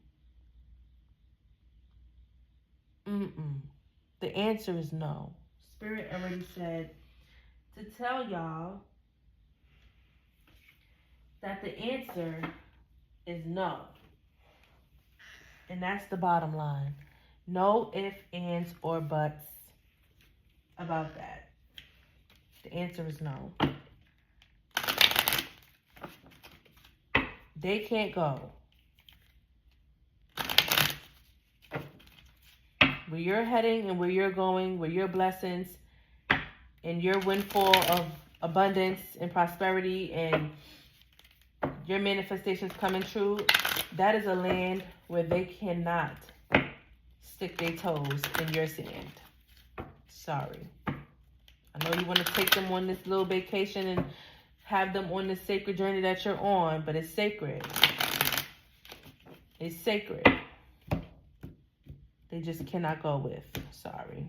The answer is no. Spirit already said to tell y'all that the answer is no. And that's the bottom line. No ifs, ands, or buts about that. The answer is no. They can't go. Where you're heading and where you're going, where your blessings and your windfall of abundance and prosperity and your manifestations coming true, that is a land where they cannot stick their toes in your sand. Sorry. I know you want to take them on this little vacation and have them on this sacred journey that you're on, but it's sacred. It's sacred. They just cannot go with. Sorry.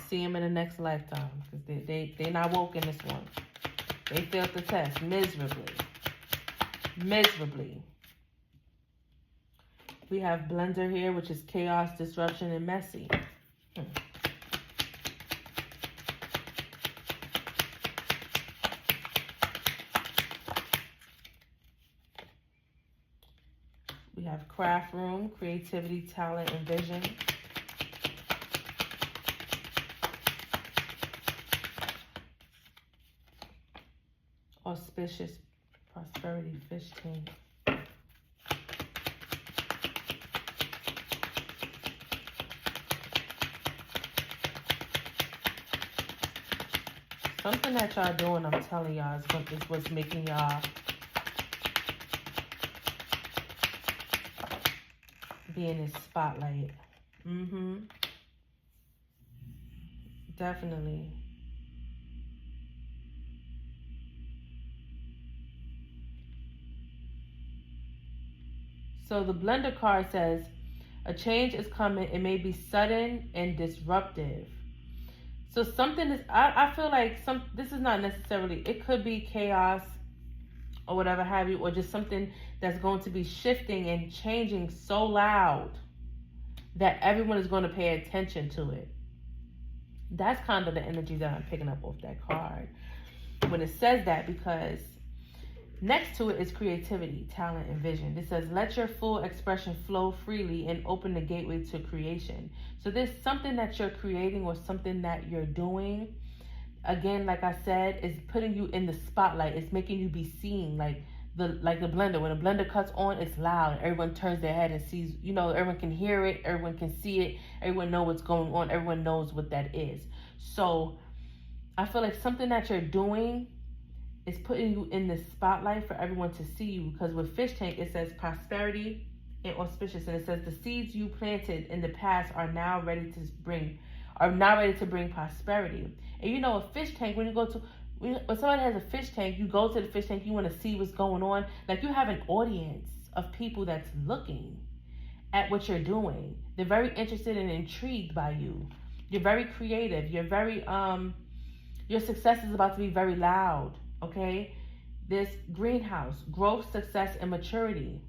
See them in the next lifetime, because they're not woke in this one. They failed the test miserably. Miserably. We have blender here, which is chaos, disruption, and messy. We have craft room, creativity, talent, and vision. Auspicious prosperity, fish tank. Something that y'all doing, I'm telling y'all, is what's making y'all be in this spotlight. Definitely. So the blender card says, a change is coming. It may be sudden and disruptive. So something is, I feel like this is not necessarily, it could be chaos or whatever have you, or just something that's going to be shifting and changing so loud that everyone is going to pay attention to it. That's kind of the energy that I'm picking up off that card when it says that, because next to it is creativity, talent, and vision. It says, let your full expression flow freely and open the gateway to creation. So there's something that you're creating or something that you're doing. Again, like I said, is putting you in the spotlight. It's making you be seen, like the blender. When a blender cuts on, it's loud. Everyone turns their head and sees, everyone can hear it. Everyone can see it. Everyone knows what's going on. Everyone knows what that is. So I feel like something that you're doing is putting you in the spotlight for everyone to see you. Because with fish tank, it says prosperity, and auspicious. And it says the seeds you planted in the past are now ready to bring prosperity. And you know, a fish tank, when somebody has a fish tank, you go to the fish tank, you want to see what's going on. Like, you have an audience of people that's looking at what you're doing. They're very interested and intrigued by you. You're very creative. You're very your success is about to be very loud. Okay, this greenhouse, growth, success, and maturity.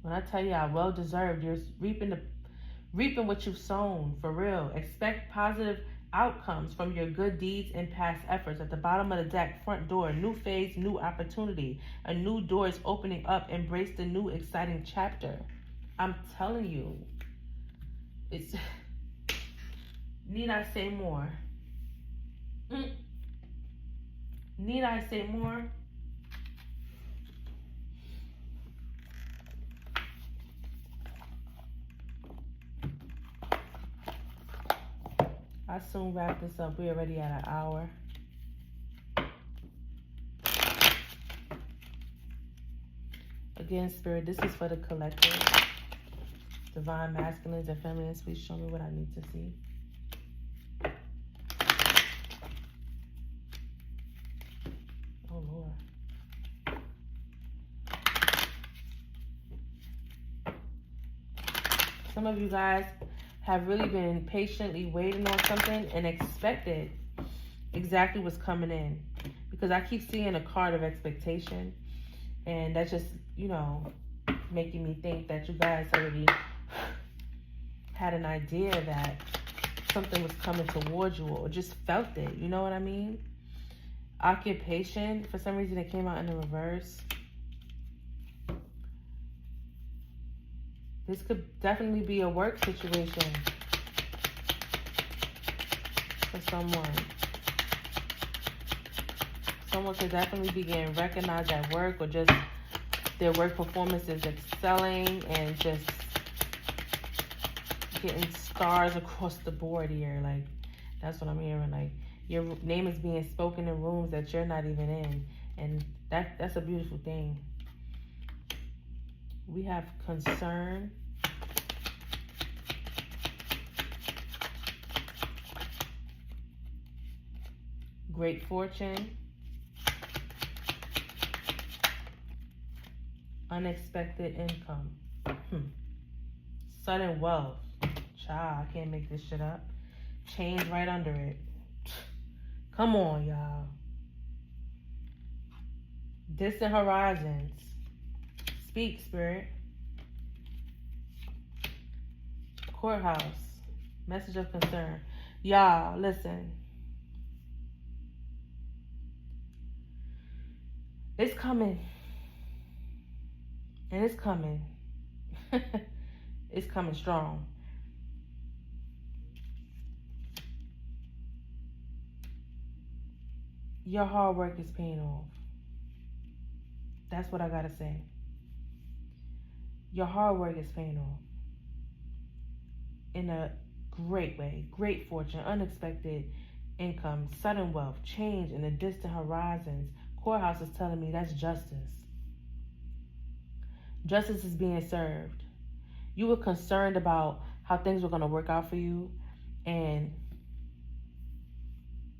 When I tell you, well deserved, you're reaping what you've sown, for real. Expect positive outcomes from your good deeds and past efforts. At the bottom of the deck, front door, new phase, new opportunity. A new door is opening up. Embrace the new exciting chapter. I'm telling you, it's... Need I say more? Need I say more? I soon wrap this up. We're already at an hour. Again, Spirit, this is for the collective. Divine masculines and feminines, please show me what I need to see. Oh, Lord. Some of you guys have really been patiently waiting on something and expected exactly what's coming in. Because I keep seeing a card of expectation. And that's just, you know, making me think that you guys already had an idea that something was coming towards you, or just felt it. You know what I mean? Occupation, for some reason it came out in the reverse. This could definitely be a work situation for someone. Someone could definitely be getting recognized at work, or just their work performance is excelling and just getting stars across the board here. Like, that's what I'm hearing. Like, your name is being spoken in rooms that you're not even in. And that's a beautiful thing. We have concern. Great fortune. Unexpected income. Sudden wealth. Child, I can't make this shit up. Change right under it. Come on, y'all. Distant horizons. Speak, Spirit. Courthouse. Message of concern. Y'all, listen. It's coming. And it's coming. It's coming strong. Your hard work is paying off. That's what I gotta say. Your hard work is paying off. In a great way. Great fortune, unexpected income, sudden wealth, change in the distant horizons. Courthouse is telling me that's justice. Justice is being served. You were concerned about how things were going to work out for you, and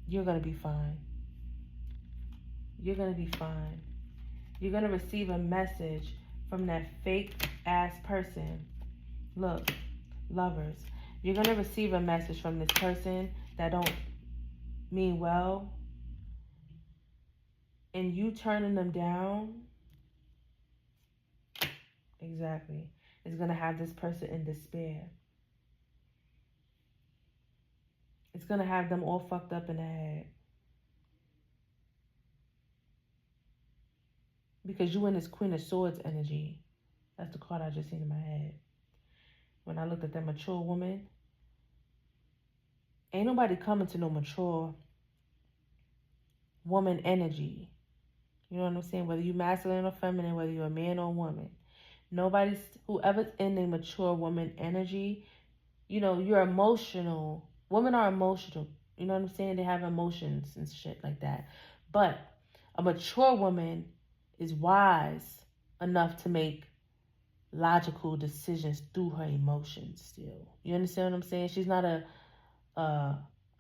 you're going to be fine. You're going to be fine. You're going to receive a message from that fake-ass person. Look, lovers, you're going to receive a message from this person that don't mean well, and you turning them down, exactly, is going to have this person in despair. It's going to have them all fucked up in the head. Because you in this Queen of Swords energy. That's the card I just seen in my head. When I looked at that mature woman, ain't nobody coming to no mature woman energy. You know what I'm saying? Whether you masculine or feminine, whether you're a man or a woman. Whoever's in a mature woman energy, you know, you're emotional. Women are emotional. You know what I'm saying? They have emotions and shit like that. But a mature woman is wise. enough to make logical decisions through her emotions still. You understand what I'm saying? She's not a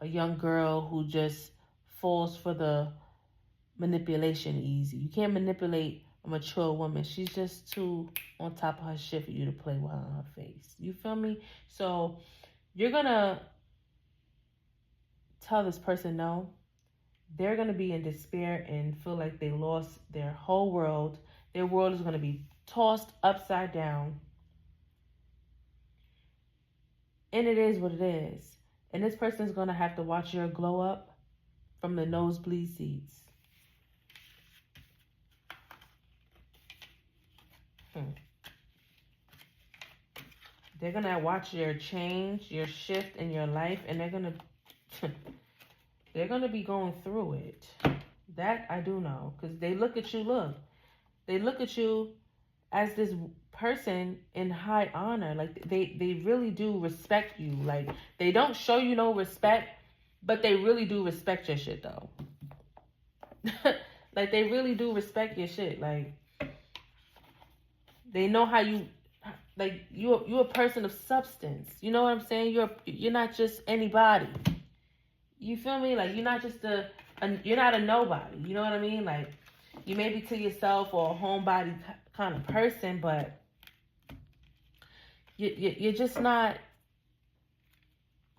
young girl who just falls for the manipulation easy. You can't manipulate a mature woman. She's just too on top of her shit for you to play with her in her face. You feel me? So you're gonna tell this person no. They're gonna be in despair and feel like they lost their whole world. Their world is gonna be tossed upside down. And it is what it is. And this person's gonna have to watch your glow up from the nosebleed seats. They're gonna watch your change, your shift in your life, and they're gonna be going through it. That I do know, because they look at you. They look at you as this person in high honor. Like they really do respect you. Like they don't show you no respect, but they really do respect your shit though. Like they really do respect your shit. Like they know how you, like you're a person of substance. You know what I'm saying? You're not just anybody. You feel me? Like you're not just you're not a nobody. You know what I mean? Like you may be to yourself or a homebody kind of person, but you're just not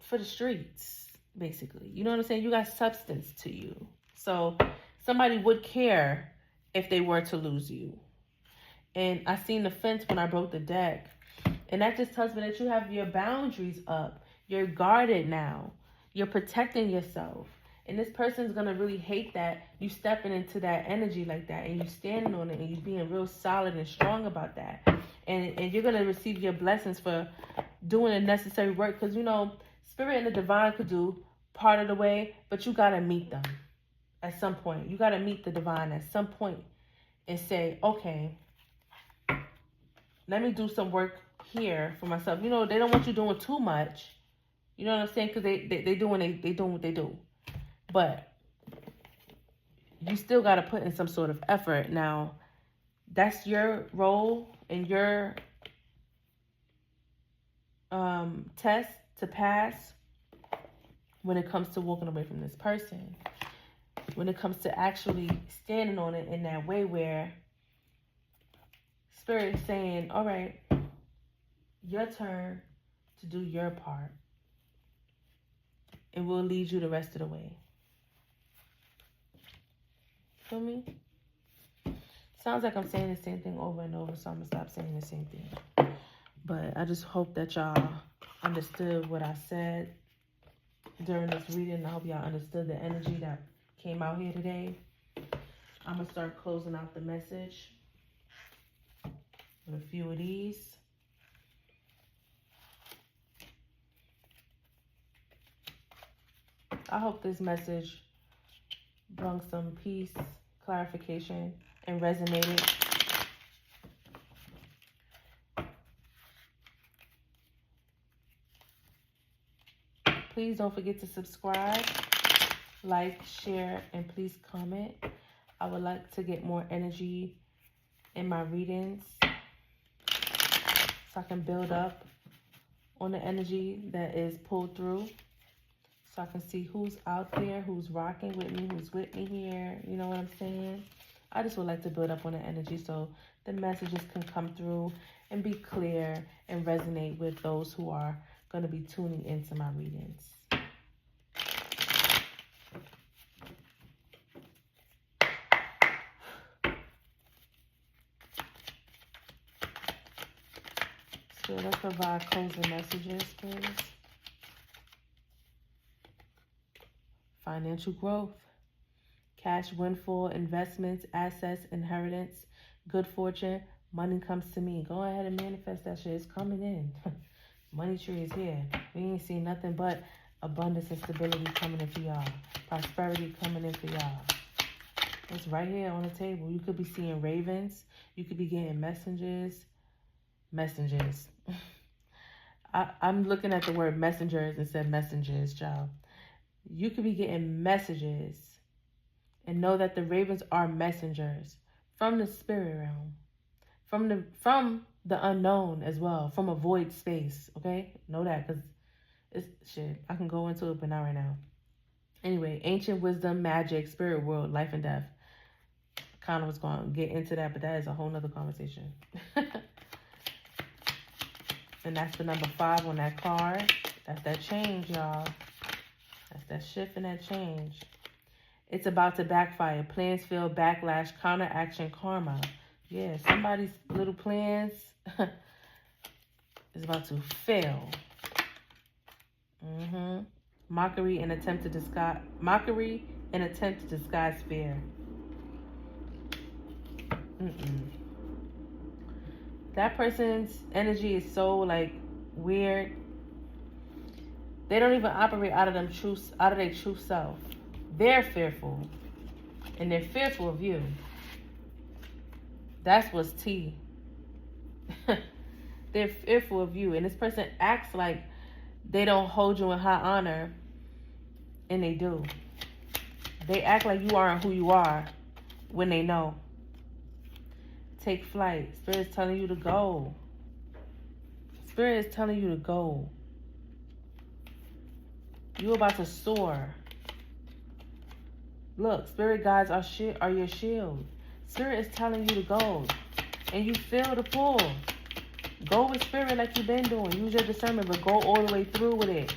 for the streets, basically. You know what I'm saying? You got substance to you. So somebody would care if they were to lose you. And I seen the fence when I broke the deck. And that just tells me that you have your boundaries up. You're guarded now. You're protecting yourself. And this person's going to really hate that you stepping into that energy like that. And you standing on it. And you being real solid and strong about that. And you're going to receive your blessings for doing the necessary work. Because, you know, spirit and the divine could do part of the way. But you got to meet them at some point. You got to meet the divine at some point. And say, okay, let me do some work here for myself. You know, they don't want you doing too much. You know what I'm saying? Because they doing what they do. But you still got to put in some sort of effort. Now, that's your role and your test to pass when it comes to walking away from this person. When it comes to actually standing on it in that way where Spirit is saying, all right, your turn to do your part. And we'll lead you the rest of the way. Feel me? Sounds like I'm saying the same thing over and over, so I'm going to stop saying the same thing. But I just hope that y'all understood what I said during this reading. I hope y'all understood the energy that came out here today. I'm going to start closing out the message with a few of these. I hope this message brought some peace, clarification, and resonated. Please don't forget to subscribe, like, share, and please comment. I would like to get more energy in my readings so I can build up on the energy that is pulled through. So I can see who's out there, who's rocking with me, who's with me here. You know what I'm saying? I just would like to build up on the energy so the messages can come through and be clear and resonate with those who are going to be tuning into my readings. So let's provide closing messages, please. Financial growth, cash windfall, investments, assets, inheritance, good fortune, money comes to me. Go ahead and manifest that shit. It's coming in. Money tree is here. We ain't seen nothing but abundance and stability coming in for y'all. Prosperity coming in for y'all. It's right here on the table. You could be seeing ravens. You could be getting messengers. I'm looking at the word messengers instead of messengers, y'all. You could be getting messages and know that the ravens are messengers from the spirit realm from the unknown as well, from a void space. Okay, know that, because it's shit. I can go into it, but not right now. Anyway, ancient wisdom, magic, spirit world, life and death. Kind of was going to get into that, but that is a whole nother conversation. And that's the number 5 on that card. That's that change, y'all. That's that shift and that change. It's about to backfire. Plans fail, backlash, counteraction, karma. Yeah, somebody's little plans is about to fail. Mockery and attempt to disguise fear. That person's energy is so like weird. They don't even operate out of their true self. They're fearful, and they're fearful of you. That's what's tea. They're fearful of you, and this person acts like they don't hold you in high honor, and they do. They act like you aren't who you are when they know. Take flight. Spirit is telling you to go. Spirit is telling you to go. You're about to soar. Look, spirit guides are your shield. Spirit is telling you to go. And you feel the pull. Go with spirit like you've been doing. Use your discernment, but go all the way through with it.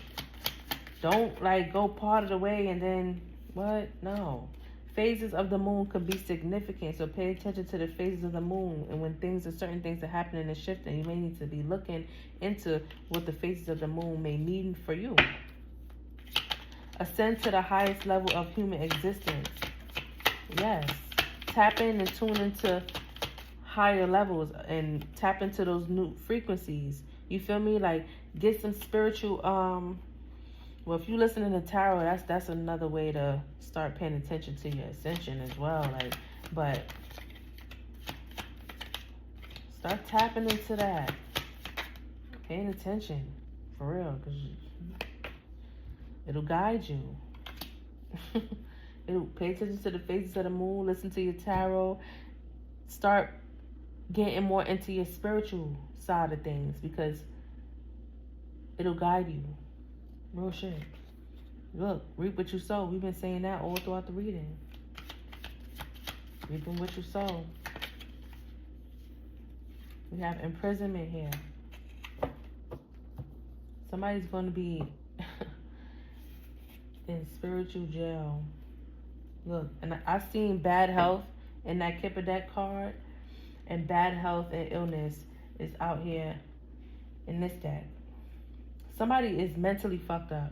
Don't like go part of the way and then what? No. Phases of the moon could be significant, so pay attention to the phases of the moon. And when certain things are happening and shifting, you may need to be looking into what the phases of the moon may mean for you. Ascend to the highest level of human existence. Yes. Tap in and tune into higher levels and tap into those new frequencies. You feel me? Like get some spiritual well, if you listen to tarot, that's another way to start paying attention to your ascension as well. Like, but start tapping into that, paying attention for real, because it'll guide you. It'll pay attention to the phases of the moon. Listen to your tarot. Start getting more into your spiritual side of things, because it'll guide you. Real shit. Look, reap what you sow. We've been saying that all throughout the reading. Reaping what you sow. We have imprisonment here. Somebody's going to be in spiritual jail. Look, and I've seen bad health in that Kipper deck card, and bad health and illness is out here in this deck. Somebody is mentally fucked up.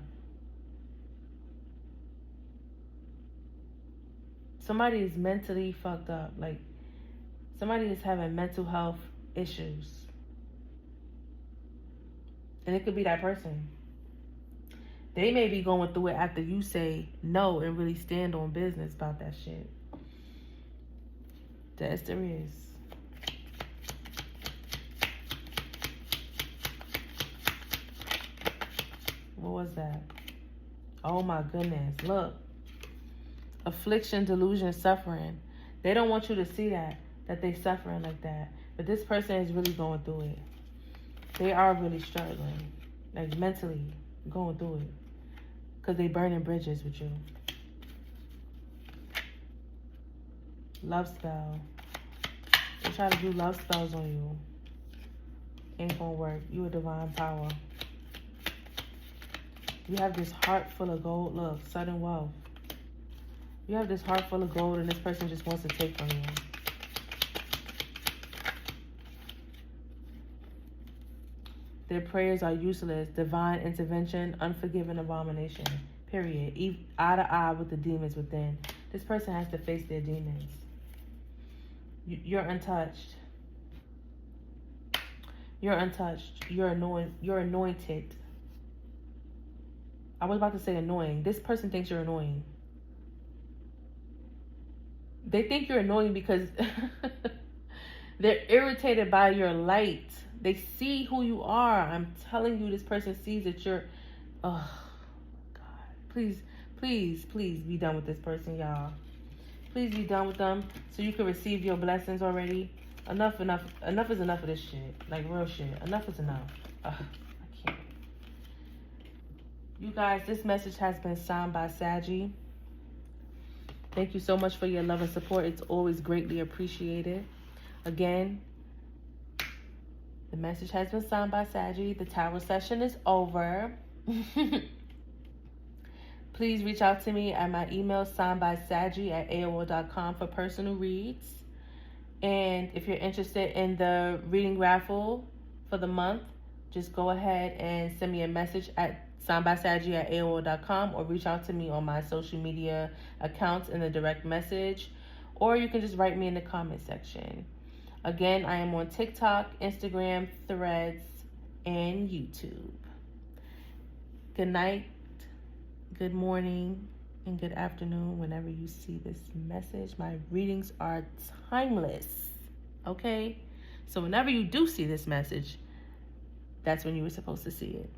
Somebody is mentally fucked up. Like, somebody is having mental health issues. And it could be that person. They may be going through it after you say no and really stand on business about that shit. Yes, there is. What was that? Oh my goodness. Look. Affliction, delusion, suffering. They don't want you to see that they suffering like that. But this person is really going through it. They are really struggling. Like mentally going through it. Because they burning bridges with you. Love spell. They try to do love spells on you. Ain't gonna work. You a divine power. You have this heart full of gold. Look, sudden wealth. You have this heart full of gold, and this person just wants to take from you. Their prayers are useless. Divine intervention, unforgiving abomination. Period. Eye to eye with the demons within. This person has to face their demons. You're untouched. You're untouched. You're anointed. I was about to say annoying. This person thinks you're annoying. They think you're annoying because they're irritated by your light. They see who you are. I'm telling you, this person sees that you're... Oh, God. Please, please, please be done with this person, y'all. Please be done with them so you can receive your blessings already. Enough is enough of this shit. Like, real shit. Enough is enough. Ugh, I can't. You guys, this message has been signed by Sagi. Thank you so much for your love and support. It's always greatly appreciated. Again, the message has been signed by Sagi. The tarot session is over. Please reach out to me at my email, signedbysagi@aol.com, for personal reads. And if you're interested in the reading raffle for the month, just go ahead and send me a message at signedbysagi@aol.com, or reach out to me on my social media accounts in the direct message, or you can just write me in the comment section. Again, I am on TikTok, Instagram, Threads, and YouTube. Good night, good morning, and good afternoon whenever you see this message. My readings are timeless, okay? So whenever you do see this message, that's when you were supposed to see it.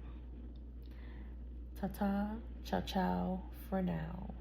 Ta-ta, ciao, ciao for now.